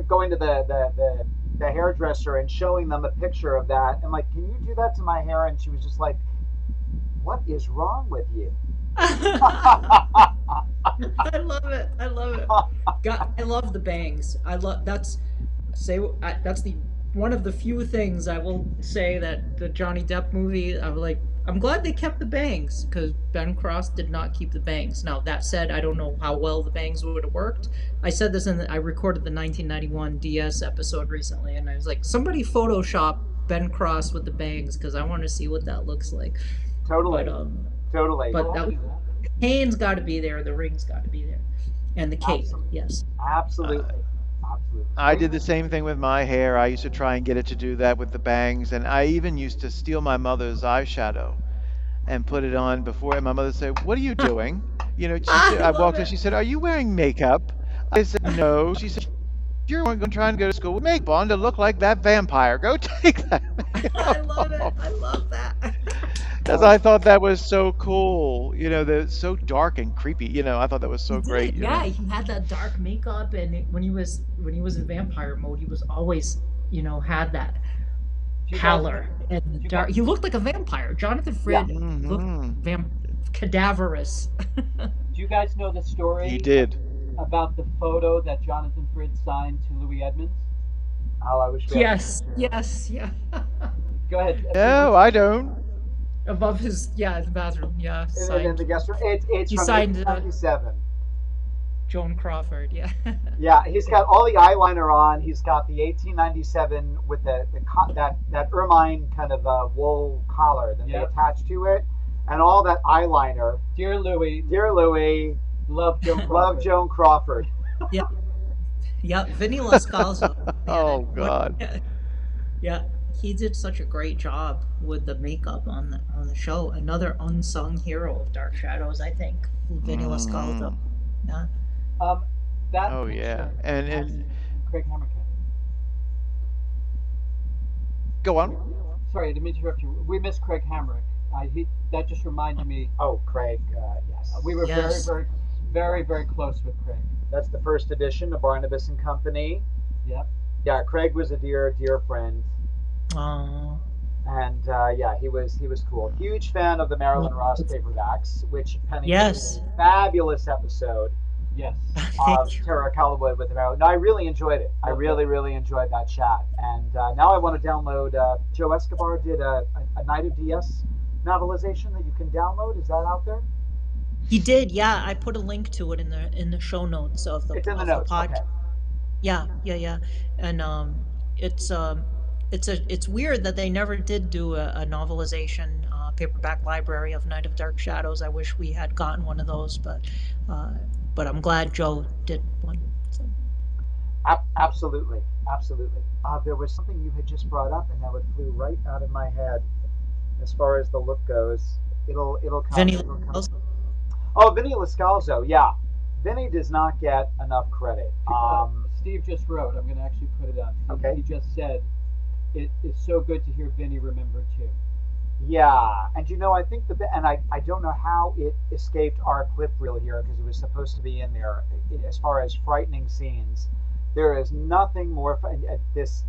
going to the hairdresser and showing them a picture of that, and like, can you do that to my hair? And she was just like, "What is wrong with you?" I love it. I love it. God, I love the bangs. That's the one of the few things I will say that the Johnny Depp movie, I'm glad they kept the bangs because Ben Cross did not keep the bangs. Now that said, I don't know how well the bangs would have worked. I said this I recorded the 1991 DS episode recently, and I was like, somebody Photoshop Ben Cross with the bangs because I want to see what that looks like. Totally. Totally. But that chain's got to be there, the ring's got to be there, and the cape. Yes. Absolutely. I did the same thing with my hair. I used to try and get it to do that with the bangs, and I even used to steal my mother's eyeshadow and put it on before. And my mother said, "What are you doing?" You know, I walked in. She said, "Are you wearing makeup?" I said, "No." She said, "You're trying to go to school with makeup on to look like that vampire. Go take that." I love it. I love that. Because I thought that was so cool. You know, they're so dark and creepy. You know, I thought that was so great. Yeah, he had that dark makeup, and when he was in vampire mode, he was always, had that pallor and dark. He looked like a vampire. Jonathan Frid looked cadaverous. Do you guys know the story? He did. About the photo that Jonathan Frid signed to Louis Edmonds? Oh, I wish. Yes. Go ahead. No, I don't. Above his, the bathroom, in the guest room. It's he from signed 1997. Joan Crawford, yeah. Yeah, he's got all the eyeliner on. He's got the 1897 with that ermine kind of wool collar that they attach to it, and all that eyeliner. Dear Louis, love Joan Crawford. Yeah, Vinny Lascalzo. Oh God. Yeah. He did such a great job with the makeup on the show. Another unsung hero of Dark Shadows, I think. Vinny Lascalzo. Yeah. Oh yeah, and Craig Hamrick. Go on. Sorry, I didn't mean to interrupt you. We miss Craig Hamrick. That just reminded me. Oh, Craig. Yes. We were very close with Craig. That's the first edition of Barnabas and Company. Yep. Yeah, Craig was a dear friend. Aww. And he was cool. Huge fan of the Marilyn Ross paperbacks, which Penny did a fabulous episode. Yes. Of Terror At Collinwood with the Marilyn. No, I really enjoyed it. I really enjoyed that chat. And now I want to download. Joe Escobar did a Night of DS novelization that you can download. Is that out there? He did. Yeah, I put a link to it in the show notes of the. It's in the notes. Okay. Yeah, and it's weird that they never did do a novelization paperback library of Night of Dark Shadows. I wish we had gotten one of those, but I'm glad Joe did one. So. Absolutely. There was something you had just brought up, and now it flew right out of my head. As far as the look goes, it'll come. Vinny Lascalzo. Oh, Vinny Lascalzo. Yeah, Vinny does not get enough credit. Steve just wrote. I'm going to actually put it up. Okay. He just said. It is so good to hear Vinny remembered too. Yeah, and I think I don't know how it escaped our clip reel here because it was supposed to be in there. As far as frightening scenes, there is nothing more. It's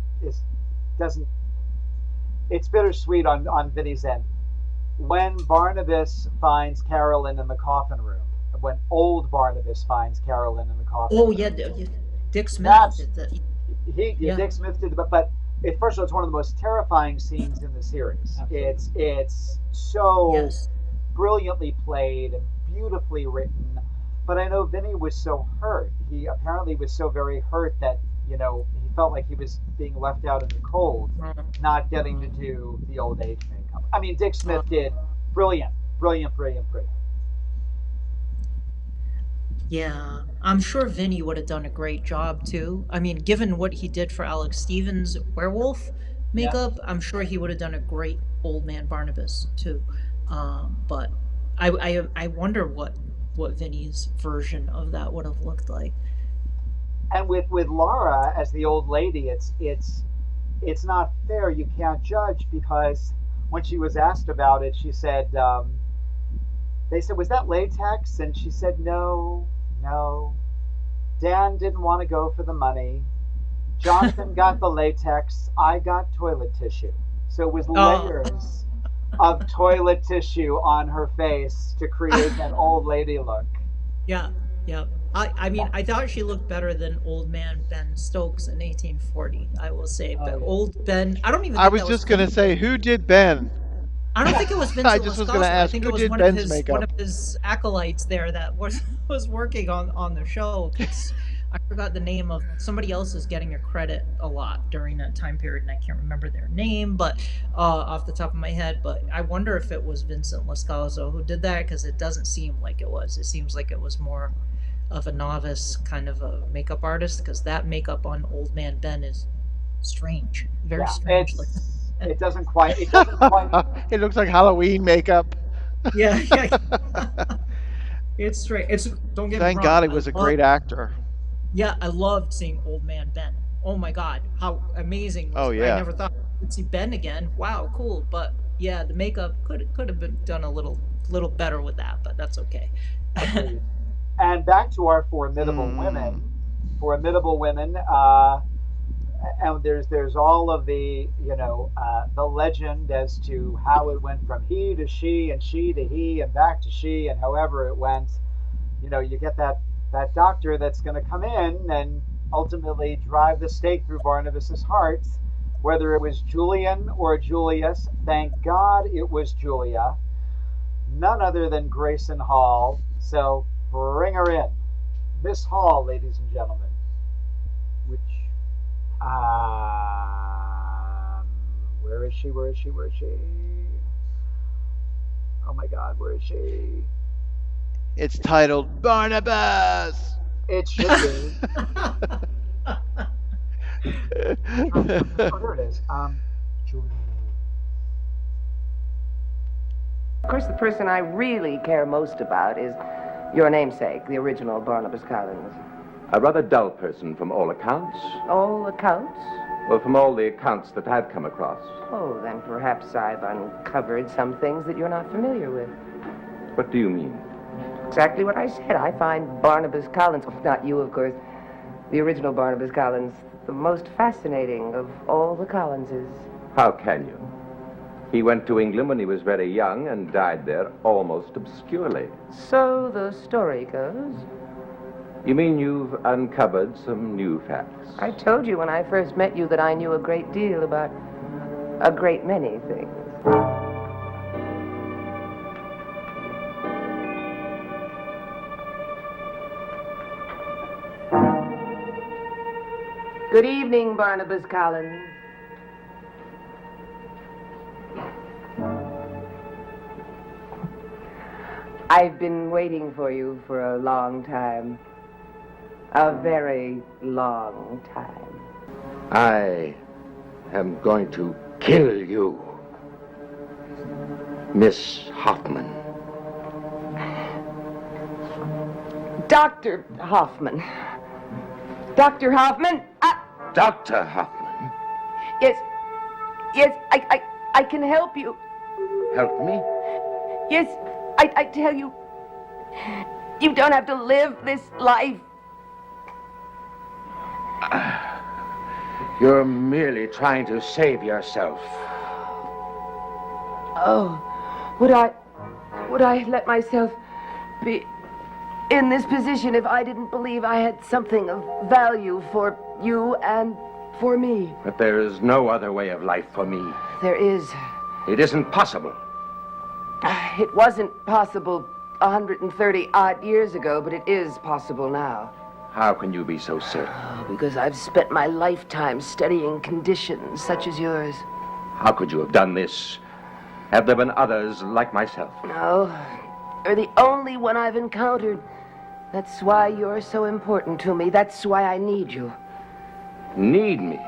bittersweet on Vinny's end. When Barnabas finds Carolyn in the coffin room, when old Barnabas finds Carolyn in the coffin room. Oh yeah, Dick Smith did that. Dick Smith did, but. First of all, it's one of the most terrifying scenes in the series. Absolutely. It's so brilliantly played and beautifully written. But I know Vinny was so hurt. He apparently was so very hurt that, he felt like he was being left out in the cold, not getting to do the old age makeup. I mean, Dick Smith did brilliant. Yeah, I'm sure Vinny would have done a great job too. I mean, given what he did for Alex Stevens' werewolf makeup, I'm sure he would have done a great old man Barnabas too. But I wonder what Vinny's version of that would have looked like. And with Laura as the old lady, it's not fair. You can't judge because when she was asked about it, she said. They said, "Was that latex?" And she said, No. Dan didn't want to go for the money. Jonathan got the latex. I got toilet tissue. So it was layers of toilet tissue on her face to create that old lady look. Yeah. I mean, I thought she looked better than old man Ben Stokes in 1840. I will say, but old Ben, I don't even. I think was that just gonna say, who did Ben? I don't think it was I Vincent just was gonna Lascausse. I ask, think who it was did one Ben's of makeup? his acolytes there that was working on the show. I forgot the name of somebody else is getting a credit a lot during that time period, and I can't remember their name, but off the top of my head. But I wonder if it was Vincent Lascausse who did that, because it doesn't seem like it was. It seems like it was more of a novice kind of a makeup artist, because that makeup on Old Man Ben is strange, very strange. It doesn't quite. It doesn't quite. It looks like Halloween makeup. Yeah. It's strange. Don't get me wrong. Thank God he was a great actor. Yeah, I loved seeing Old Man Ben. Oh my God, how amazing! Oh yeah. I never thought I'd see Ben again. Wow, cool. But yeah, the makeup could have been done a little better with that, but that's okay. And back to our formidable women. Formidable women. And there's all of the the legend as to how it went from he to she and she to he and back to she, and however it went. You get that doctor that's going to come in and ultimately drive the stake through Barnabas's heart, whether it was Julian or Julius. Thank God it was Julia, none other than Grayson Hall. So bring her in, Miss Hall, ladies and gentlemen. Which where is she? Oh my God, where is she? It's titled Barnabas. It should be. Oh, there it is. Julia. Of course, the person I really care most about is your namesake, the original Barnabas Collins. A rather dull person from all accounts. All accounts? Well, from all the accounts that I've come across. Oh, then perhaps I've uncovered some things that you're not familiar with. What do you mean? Exactly what I said. I find Barnabas Collins, well, not you, of course, the original Barnabas Collins, the most fascinating of all the Collinses. How can you? He went to England when he was very young and died there almost obscurely. So the story goes. You mean you've uncovered some new facts? I told you when I first met you that I knew a great deal about a great many things. Good evening, Barnabas Collins. I've been waiting for you for a long time. A very long time. I am going to kill you, Miss Hoffman. Dr. Hoffman. Dr. Hoffman? Dr. Hoffman? Yes, I can help you. Help me? Yes, I tell you, you don't have to live this life. You're merely trying to save yourself. Oh, would I let myself be in this position if I didn't believe I had something of value for you and for me? But there is no other way of life for me. There is. It isn't possible. It wasn't possible 130 odd years ago, but it is possible now. How can you be so certain? Oh, because I've spent my lifetime studying conditions such as yours. How could you have done this? Have there been others like myself? No, you're the only one I've encountered. That's why you're so important to me. That's why I need you. Need me?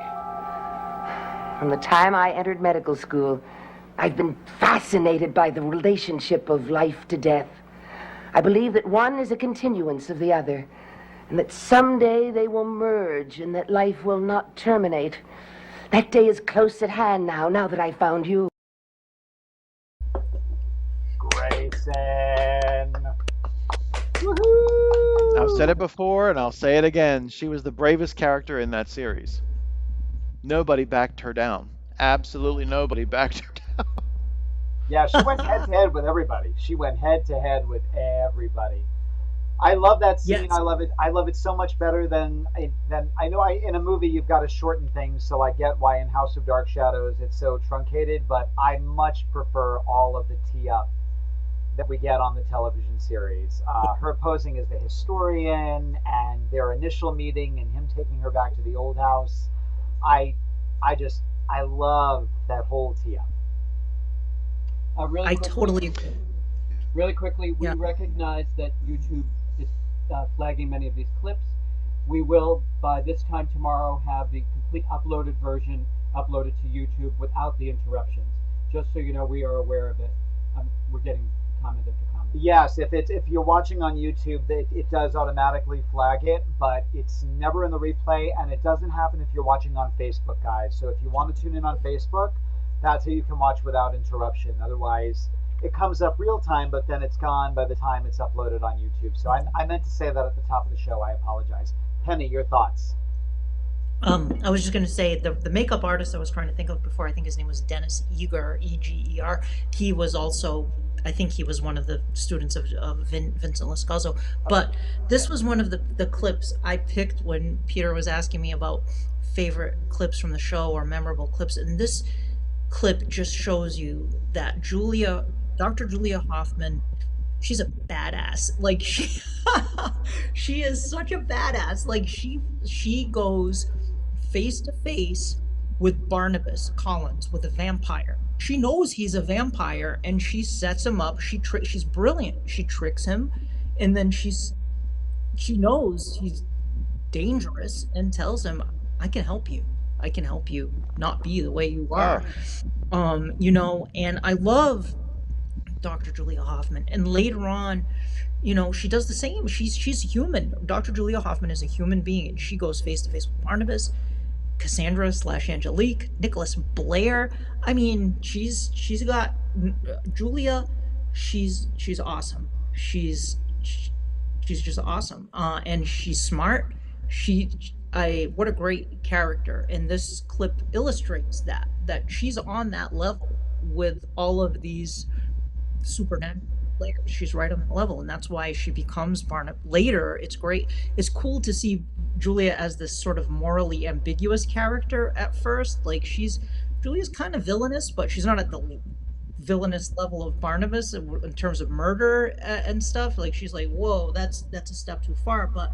From the time I entered medical school, I've been fascinated by the relationship of life to death. I believe that one is a continuance of the other, and that someday they will merge and that life will not terminate. That day is close at hand now that I found you. Grayson. Woohoo! I've said it before and I'll say it again. She was the bravest character in that series. Nobody backed her down. Absolutely nobody backed her down. Yeah, she went head to head with everybody. She went head to head with everybody. I love that scene. Yes. I love it. I love it so much better than I know. In a movie you've got to shorten things, so I get why in House of Dark Shadows it's so truncated. But I much prefer all of the tee up that we get on the television series. Her posing as the historian and their initial meeting and him taking her back to the old house. I I love that whole tee up. Really I quickly, totally agree. really quickly, we Yeah. recognize that YouTube is flagging many of these clips. We will, by this time tomorrow, have the complete uploaded version uploaded to YouTube without the interruptions. Just so you know, we are aware of it. We're getting comment after comment. Yes, if you're watching on YouTube, it does automatically flag it, but it's never in the replay, and it doesn't happen if you're watching on Facebook, guys. So if you want to tune in on Facebook, that's how you can watch without interruption. Otherwise, it comes up real time, but then it's gone by the time it's uploaded on YouTube. So I meant to say that at the top of the show. I apologize. Penny, your thoughts? I was just going to say the makeup artist I was trying to think of before, I think his name was Dennis Eger, Eger. He was also, I think he was one of the students of Vincent Lascazzo. But this was one of the clips I picked when Peter was asking me about favorite clips from the show or memorable clips. And this clip just shows you that Dr. Julia Hoffman, she's a badass. Like she is such a badass. Like she goes face to face with Barnabas Collins, with a vampire. She knows he's a vampire and she sets him up. She's brilliant. She tricks him, and then she knows he's dangerous and tells him, I can help you. I can help you not be the way you are. And I love Dr. Julia Hoffman. And later on, she does the same. She's human. Dr. Julia Hoffman is a human being, and she goes face to face with Barnabas, Cassandra / Angelique, Nicholas Blair. I mean, she's got Julia. She's awesome. She's just awesome. And she's smart. What a great character. And this clip illustrates that she's on that level with all of these supernatural players. She's right on the level, and that's why she becomes Barnabas. Later, it's great. It's cool to see Julia as this sort of morally ambiguous character at first. Like Julia's kind of villainous, but she's not at the villainous level of Barnabas in terms of murder and stuff. Like she's like, whoa, that's a step too far. But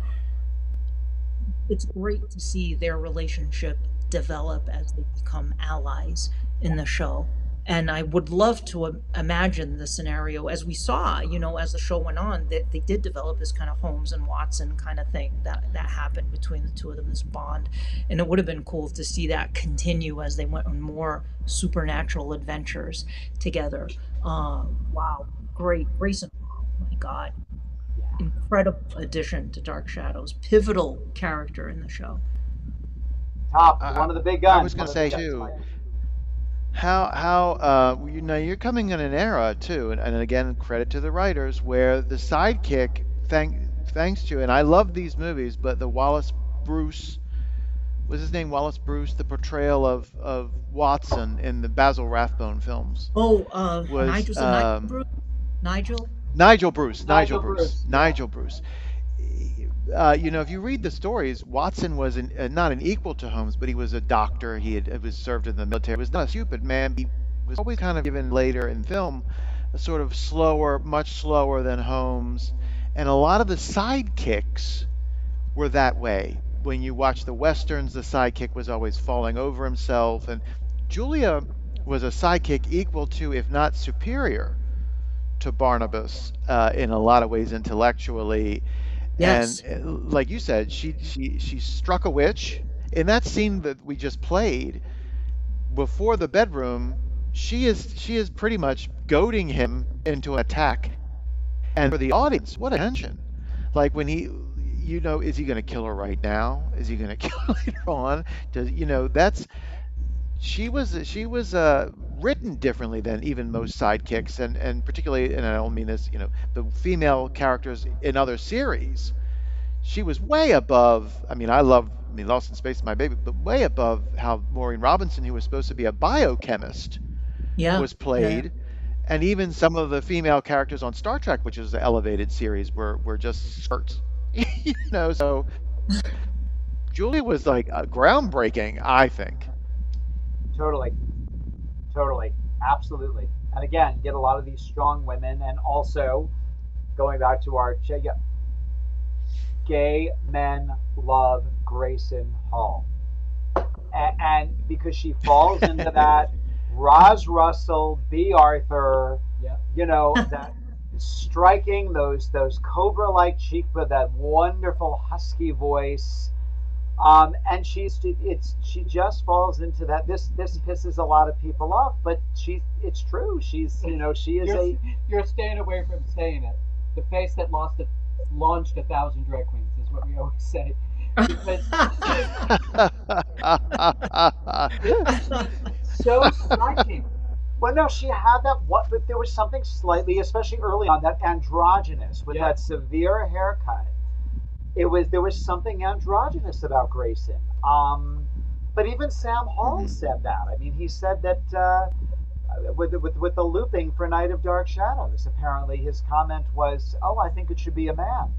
it's great to see their relationship develop as they become allies in the show. And I would love to imagine the scenario, as we saw, as the show went on, that they did develop this kind of Holmes and Watson kind of thing that happened between the two of them, this bond. And it would have been cool to see that continue as they went on more supernatural adventures together. Wow, great. Grayson, oh my God. Incredible addition to Dark Shadows. Pivotal character in the show. Top, one of the big guns. I was going to say, too, how you're coming in an era too, and again, credit to the writers, where the sidekick, thanks to, and I love these movies, but the Wallace Bruce, was his name Wallace Bruce, the portrayal of Watson in the Basil Rathbone films. Was Nigel Bruce. Nigel Bruce. If you read the stories, Watson was not an equal to Holmes, but he was a doctor. He was served in the military. He was not a stupid man. He was always kind of given later in film a sort of much slower than Holmes. And a lot of the sidekicks were that way. When you watch the Westerns, the sidekick was always falling over himself. And Julia was a sidekick equal to, if not superior, to Barnabas in a lot of ways intellectually. Yes. And like you said, she struck a witch. In that scene that we just played, before the bedroom, she is pretty much goading him into an attack. And for the audience, what a tension. Like when he, is he going to kill her right now? Is he going to kill her later on? She was written differently than even most sidekicks, and particularly, and I don't mean this, the female characters in other series. She was way above. Lost in Space is my baby, but way above how Maureen Robinson, who was supposed to be a biochemist, was played. And even some of the female characters on Star Trek, which is the elevated series, were just skirts. So Julia was like groundbreaking, I think. Totally, totally, absolutely. And again, get a lot of these strong women, and also going back to our yeah, gay men love Grayson Hall, and because she falls into that Roz Russell, B. Arthur, Yeah. that striking those cobra-like cheek with that wonderful husky voice. And she just falls into that. This pisses a lot of people off, but it's true. She is You're staying away from saying it. The face that launched 1,000 drag queens is what we always say. Because she's so striking. Well, no, she had that. But there was something slightly, especially early on, that androgynous with that severe haircut. There was something androgynous about Grayson. But even Sam Hall said that. I mean, he said that with the looping for Night of Dark Shadows, apparently his comment was, "Oh, I think it should be a man."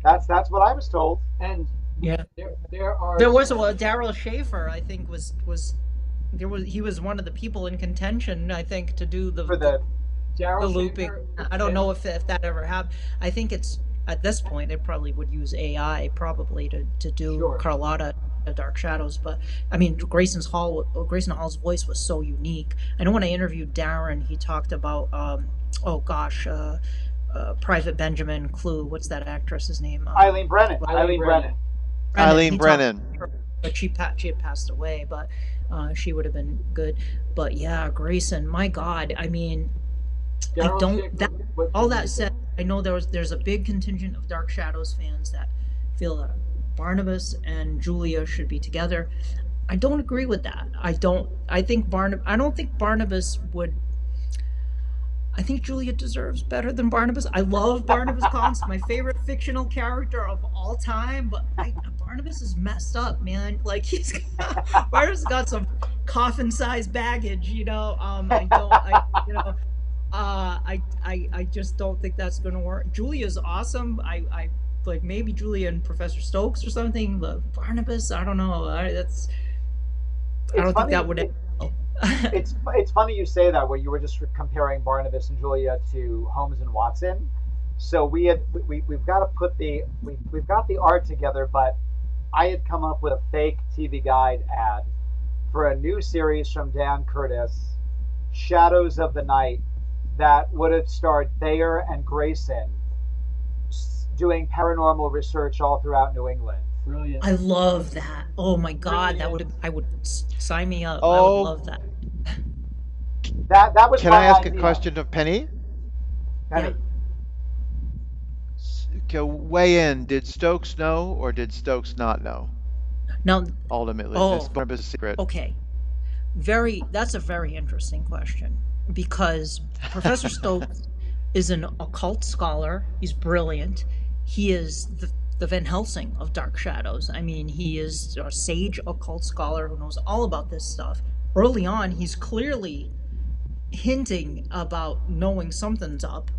That's what I was told. And Yeah. there are There was Daryl Schaefer, I think, he was one of the people in contention, I think, to do the Daryl looping. Schaefer, I don't know if that ever happened. I think it's at this point they probably would use AI probably to do Carlotta Dark Shadows, but I mean Grayson Hall's voice was so unique. I know when I interviewed Darren, he talked about Private Benjamin Clue. What's that actress's name? Eileen Brennan. Eileen Brennan. Eileen Brennan. But she had passed away, but she would have been good. But yeah, Grayson, my God, I mean, all that said, I know there's a big contingent of Dark Shadows fans that feel that Barnabas and Julia should be together. I don't agree with that. I don't think Barnabas would. I think Julia deserves better than Barnabas. I love Barnabas Const, my favorite fictional character of all time, but Barnabas is messed up, man. Like Barnabas got some coffin-sized baggage, I just don't think that's gonna work. Julia's awesome. I like maybe Julia and Professor Stokes or something, but Barnabas, I don't know. I don't think that would. It's funny you say that, where you were just comparing Barnabas and Julia to Holmes and Watson. So we've got to we've got the art together, but I had come up with a fake TV Guide ad for a new series from Dan Curtis, Shadows of the Night, that would have starred Thayer and Grayson doing paranormal research all throughout New England. Brilliant. I love that. Oh my God, I would sign me up. Oh. I would love that. That was. Can I ask a question of Penny? Penny. Okay, weigh in. Did Stokes know or did Stokes not know? Now, ultimately, this Barnabas' secret. Okay, that's a very interesting question, because Professor Stokes is an occult scholar. He's brilliant. He is the Van Helsing of Dark Shadows. I mean, he is a sage occult scholar who knows all about this stuff. Early on, he's clearly hinting about knowing something's up.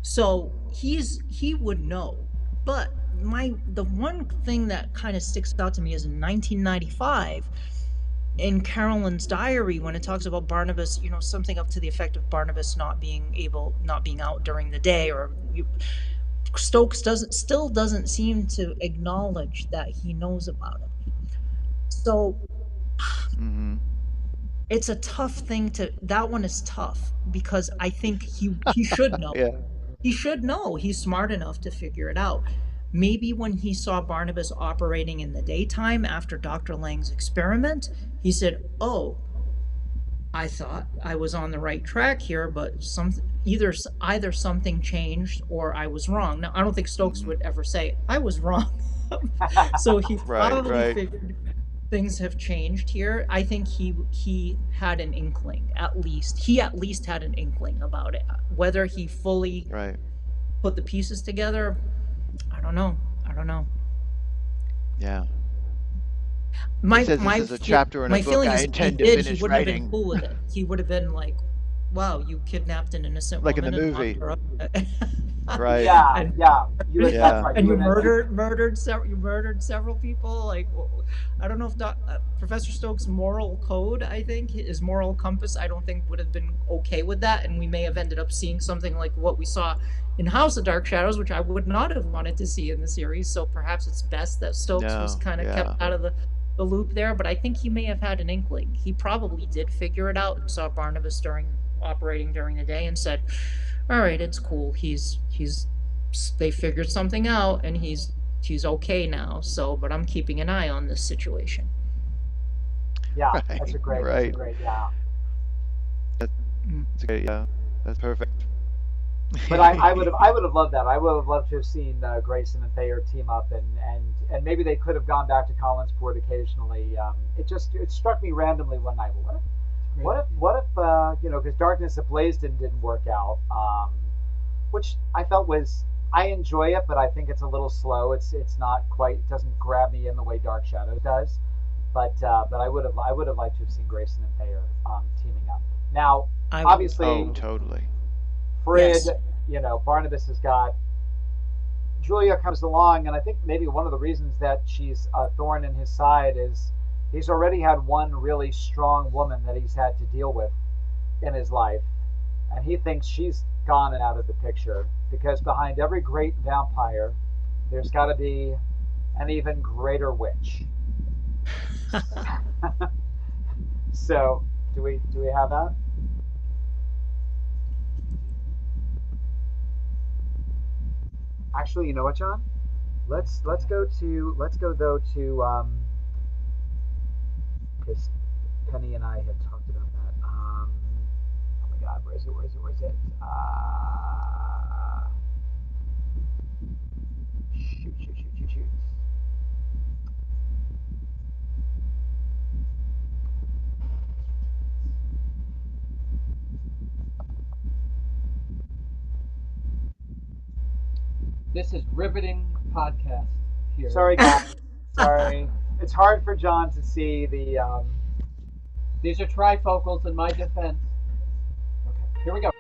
So he would know. But the one thing that kind of sticks out to me is in 1995, in Carolyn's diary, when it talks about Barnabas, something up to the effect of Barnabas not being out during the day, or Stokes still doesn't seem to acknowledge that he knows about it. So it's a tough thing that one is tough, because I think he should know. Yeah. He should know. He's smart enough to figure it out. Maybe when he saw Barnabas operating in the daytime after Dr. Lang's experiment, he said, "Oh, I thought I was on the right track here, but either something changed or I was wrong." Now, I don't think Stokes would ever say I was wrong. So he probably figured things have changed here. I think he had an inkling, at least. He at least had an inkling about it. Whether he fully put the pieces together, I don't know. Yeah. My says my this is a fe- chapter in a my book feeling I is if he intend to did, he finish wouldn't have been writing. cool with it. He would have been like, "Wow, you kidnapped an innocent Like in the woman and movie. locked her up." Right. Yeah, and yeah. That's Yeah. right. and You you would have. murdered several people. Like, I don't know if Professor Stokes' moral code, I think his moral compass, I don't think would have been okay with that, and we may have ended up seeing something like what we saw in House of Dark Shadows, which I would not have wanted to see in the series. So perhaps it's best that Stokes was No. kind of Yeah. kept out of the loop there. But I think he may have had an inkling. He probably did figure it out and saw Barnabas operating during the day and said, "All right, it's cool. They figured something out and he's okay now. So, but I'm keeping an eye on this situation." Yeah, Right. that's a great. Right. Yeah. That's great. Yeah. That's perfect. But I would have loved that. I would have loved to have seen Grayson and Thayer team up, and maybe they could have gone back to Collinsport occasionally. It struck me randomly one night. What if because Darkness Ablaze didn't work out, which I felt was, I enjoy it, but I think it's a little slow. It's not quite, it doesn't grab me in the way Dark Shadows does. But I would have liked to have seen Grayson and Thayer teaming up. Now, obviously, Oh, totally. Fred, Yes. Barnabas has got, Julia comes along, and I think maybe one of the reasons that she's a thorn in his side is he's already had one really strong woman that he's had to deal with in his life, and he thinks she's gone and out of the picture, because behind every great vampire, there's got to be an even greater witch. So, do we have that? Actually, you know what, John? Let's go though to because Penny and I had talked about that. Oh my God, where is it? Shoot. This is riveting podcast here. Sorry, guys. Sorry. It's hard for John to see the. These are trifocals in my defense. Okay, here we go.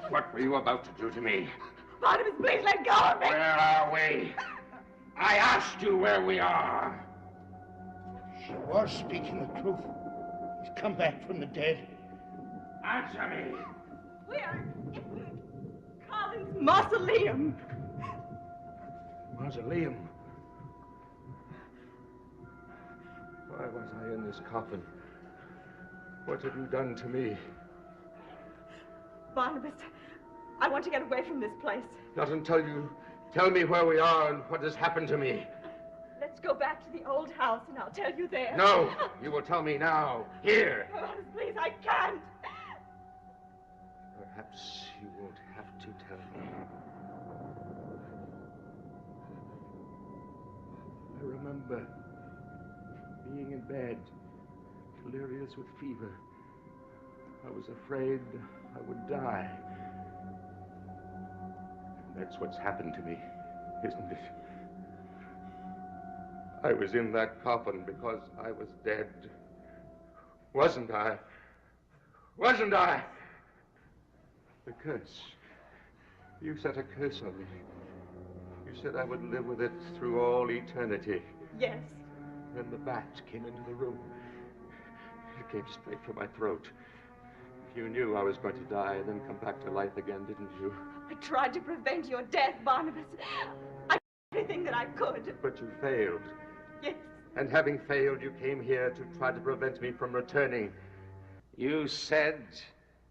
What were you about to do to me? Barnabas, please let go of me. Where are we? I asked you where we are. She was speaking the truth. He's come back from the dead. Answer me. We are in Colin's mausoleum. Mausoleum? Why was I in this coffin? What have you done to me? Barnabas, I want to get away from this place. Not until you tell me where we are and what has happened to me. Let's go back to the old house and I'll tell you there. No, you will tell me now, here. Barnabas, please, I can't. Perhaps you won't have to tell me. I remember being in bed, delirious with fever. I was afraid I would die. That's what's happened to me, isn't it? I was in that coffin because I was dead. Wasn't I? Wasn't I? The curse. You set a curse on me. You said I would live with it through all eternity. Yes. Then the bat came into the room. It came straight for my throat. You knew I was going to die and then come back to life again, didn't you? I tried to prevent your death, Barnabas. I did everything that I could. But you failed. Yes. And having failed, you came here to try to prevent me from returning. You said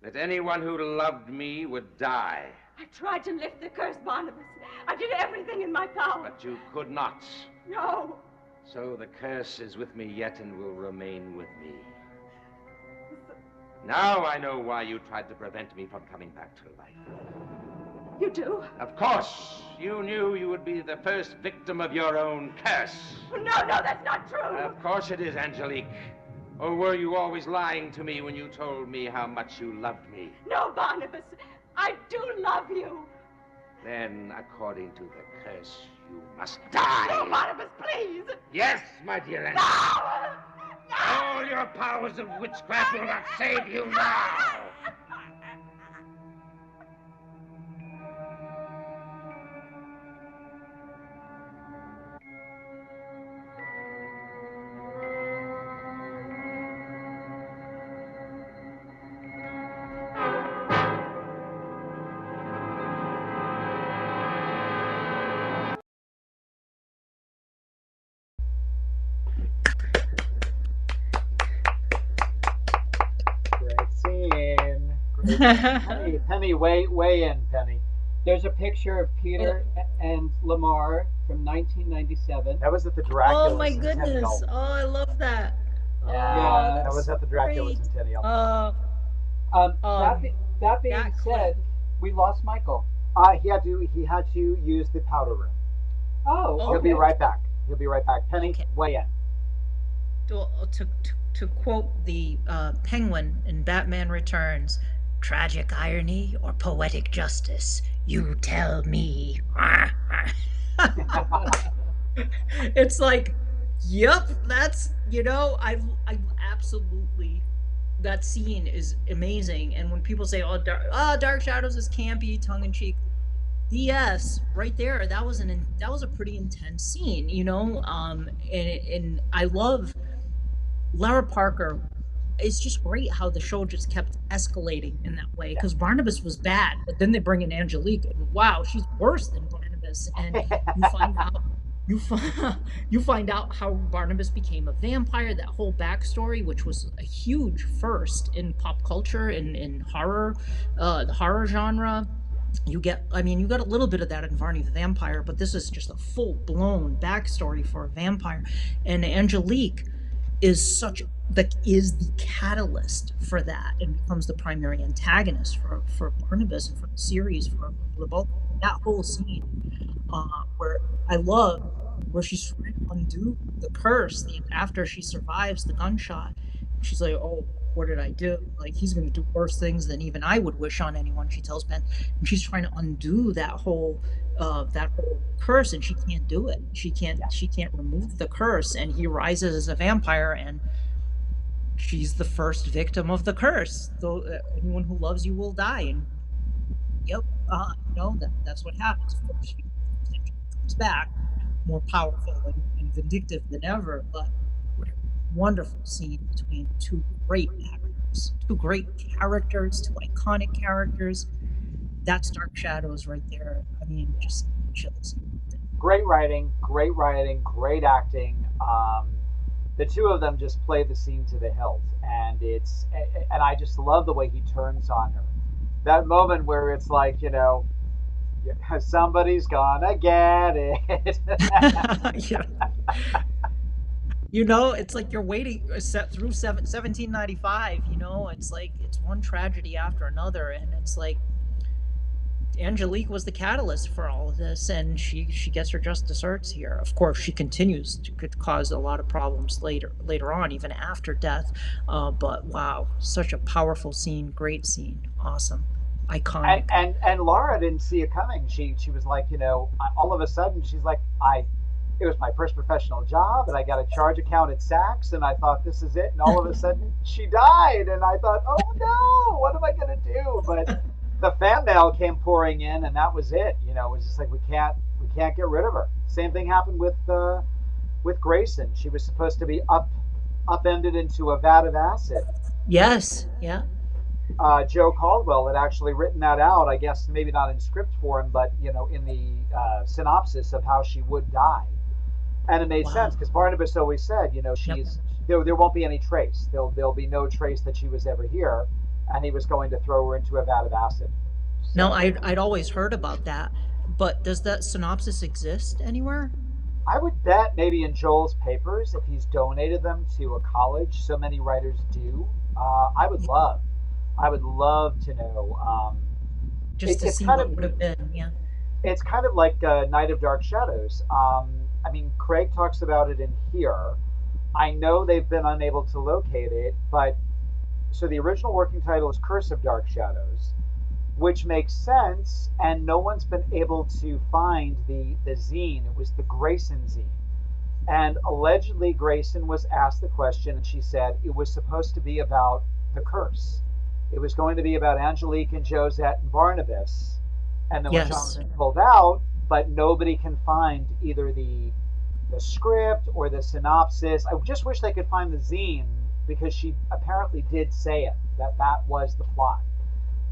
that anyone who loved me would die. I tried to lift the curse, Barnabas. I did everything in my power. But you could not. No. So the curse is with me yet and will remain with me. Now I know why you tried to prevent me from coming back to life. You do? Of course. You knew you would be the first victim of your own curse. No, that's not true. Of course it is, Angelique. Or were you always lying to me when you told me how much you loved me? No, Barnabas. I do love you. Then, according to the curse, you must die. No, Barnabas, please. Yes, my dear Angelique. No! All your powers of witchcraft will not save you now. Great scene. Penny, weigh in, Penny. There's a picture of Peter and Lamar from 1997. That was at the Dracula Oh my Centennial. goodness! Oh, I love that. Yeah, that was at the Dracula Centennial. That being that said, we lost Michael. He had to use the powder room. Oh, He'll be okay. right back. Penny, weigh in. To quote the Penguin in Batman Returns, tragic irony or poetic justice? You tell me. It's like, yep, that's, I absolutely, that scene is amazing. And when people say, Dark Shadows is campy, tongue-in-cheek, yes, right there, that was a pretty intense scene, and I love Lara Parker. It's just great how the show just kept escalating in that way, because Barnabas was bad, but then they bring in Angelique, and wow, she's worse than Barnabas, and you find out how Barnabas became a vampire, that whole backstory, which was a huge first in pop culture, in horror, the horror genre. You get a little bit of that in Varney the Vampire, but this is just a full-blown backstory for a vampire, and Angelique is the catalyst for that, and becomes the primary antagonist for Barnabas and for the series, for both. That whole scene where I love, where she's trying to undo the curse after she survives the gunshot. She's like, oh, what did I do? Like, he's going to do worse things than even I would wish on anyone, she tells Ben. And she's trying to undo that whole curse, and she can't do it. She can't remove the curse, and he rises as a vampire, and she's the first victim of the curse. Though anyone who loves you will die, and that's what happens. Of course, she comes back more powerful and vindictive than ever, but wonderful scene between two great actors, two great characters, two iconic characters. That's Dark Shadows right there. I mean, just chills. Great writing, great acting. The two of them just play the scene to the hilt, and I just love the way he turns on her. That moment where it's like, somebody's gonna get it. Yeah. It's like you're waiting through 1795, it's like it's one tragedy after another, and it's like Angelique was the catalyst for all of this, and she gets her just desserts here. Of course, she continues to cause a lot of problems later on, even after death. But wow, such a powerful scene, great scene, awesome, iconic. And Laura didn't see it coming. She was like, all of a sudden she's like, it was my first professional job, and I got a charge account at Saks, and I thought, this is it. And all of a sudden she died, and I thought, oh no, what am I gonna do? But the fan mail came pouring in, and that was it. It was just like, we can't get rid of her. Same thing happened with Grayson. She was supposed to be upended into a vat of acid. Yes, yeah. Joe Caldwell had actually written that out, I guess maybe not in script form, but in the synopsis of how she would die. And it made sense, because Barnabas always said, there won't be any trace. There'll be no trace that she was ever here, and he was going to throw her into a vat of acid. So, no, I'd always heard about that, but does that synopsis exist anywhere? I would bet maybe in Joel's papers, if he's donated them to a college, so many writers do. I would love I would love to know. Just to It's see kind what of would have been. Yeah. it's kind of like Night of Dark Shadows. I mean, Craig talks about it in here. I know they've been unable to locate it, but so the original working title is Curse of Dark Shadows, which makes sense, and no one's been able to find the zine. It was the Grayson zine. And allegedly, Grayson was asked the question, and she said it was supposed to be about the curse. It was going to be about Angelique and Josette and Barnabas. And then when Yes. Jonathan pulled out, but nobody can find either the script or the synopsis. I just wish they could find the zine because she apparently did say it, that was the plot.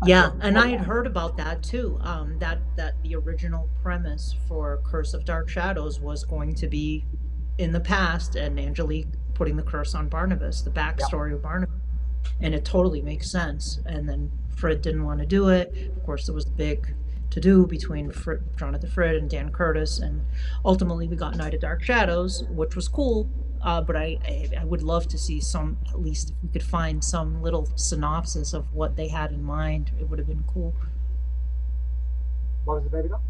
Yeah, and I had heard about that too. That the original premise for Curse of Dark Shadows was going to be in the past, and Angelique putting the curse on Barnabas, the backstory of Barnabas, and it totally makes sense. And then Frid didn't want to do it. Of course, there was the big to do between Jonathan Frid and Dan Curtis, and ultimately we got Night of Dark Shadows, which was cool. But I would love to see some, at least if we could find some little synopsis of what they had in mind, it would have been cool. What was the baby doll?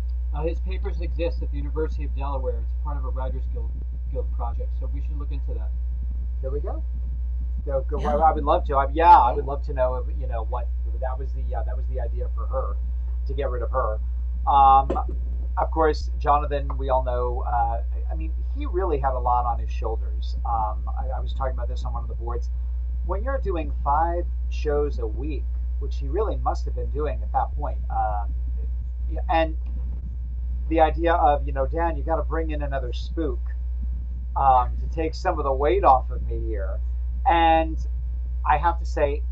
His papers exist at the University of Delaware. It's part of a Writers Guild project, so we should look into that. There we go. So, Yeah. I would love to. I would love to know if, what that was the idea for her to get rid of her. Of course, Jonathan, we all know. I mean, he really had a lot on his shoulders. I was talking about this on one of the boards. When you're doing 5 shows a week, which he really must have been doing at that point, and the idea of, Dan, you got to bring in another spook to take some of the weight off of me here. And I have to say,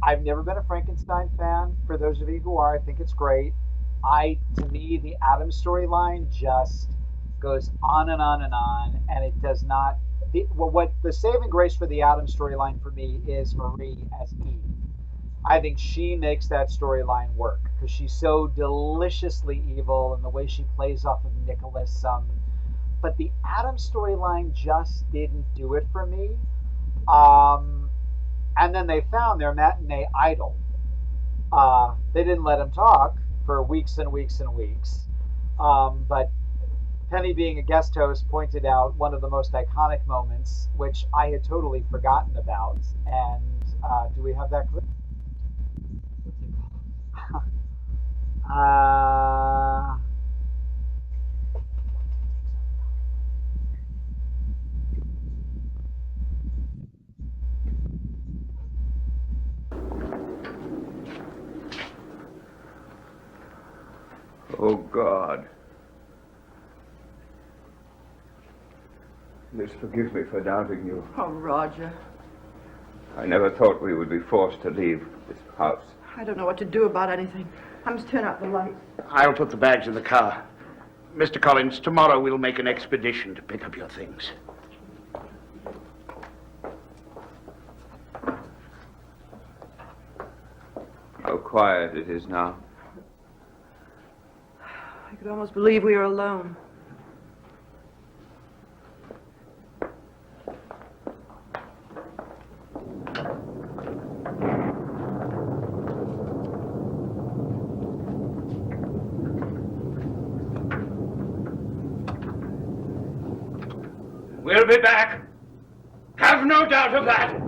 I've never been a Frankenstein fan. For those of you who are, I think it's great. To me, the Addams storyline just goes on and on and on, and it does not. What the saving grace for the Addams storyline for me is Marie as Eve. I think she makes that storyline work because she's so deliciously evil, and the way she plays off of Nicholas. But the Addams storyline just didn't do it for me. And then they found their matinee idol. They didn't let him talk for weeks and weeks and weeks. But Penny, being a guest host, pointed out one of the most iconic moments, which I had totally forgotten about. And do we have that clip? Oh, God. Please forgive me for doubting you. Oh, Roger. I never thought we would be forced to leave this house. I don't know what to do about anything. I must turn out the light. I'll put the bags in the car. Mr. Collins, tomorrow we'll make an expedition to pick up your things. How quiet it is now. I could almost believe we were alone. We'll be back. Have no doubt of that.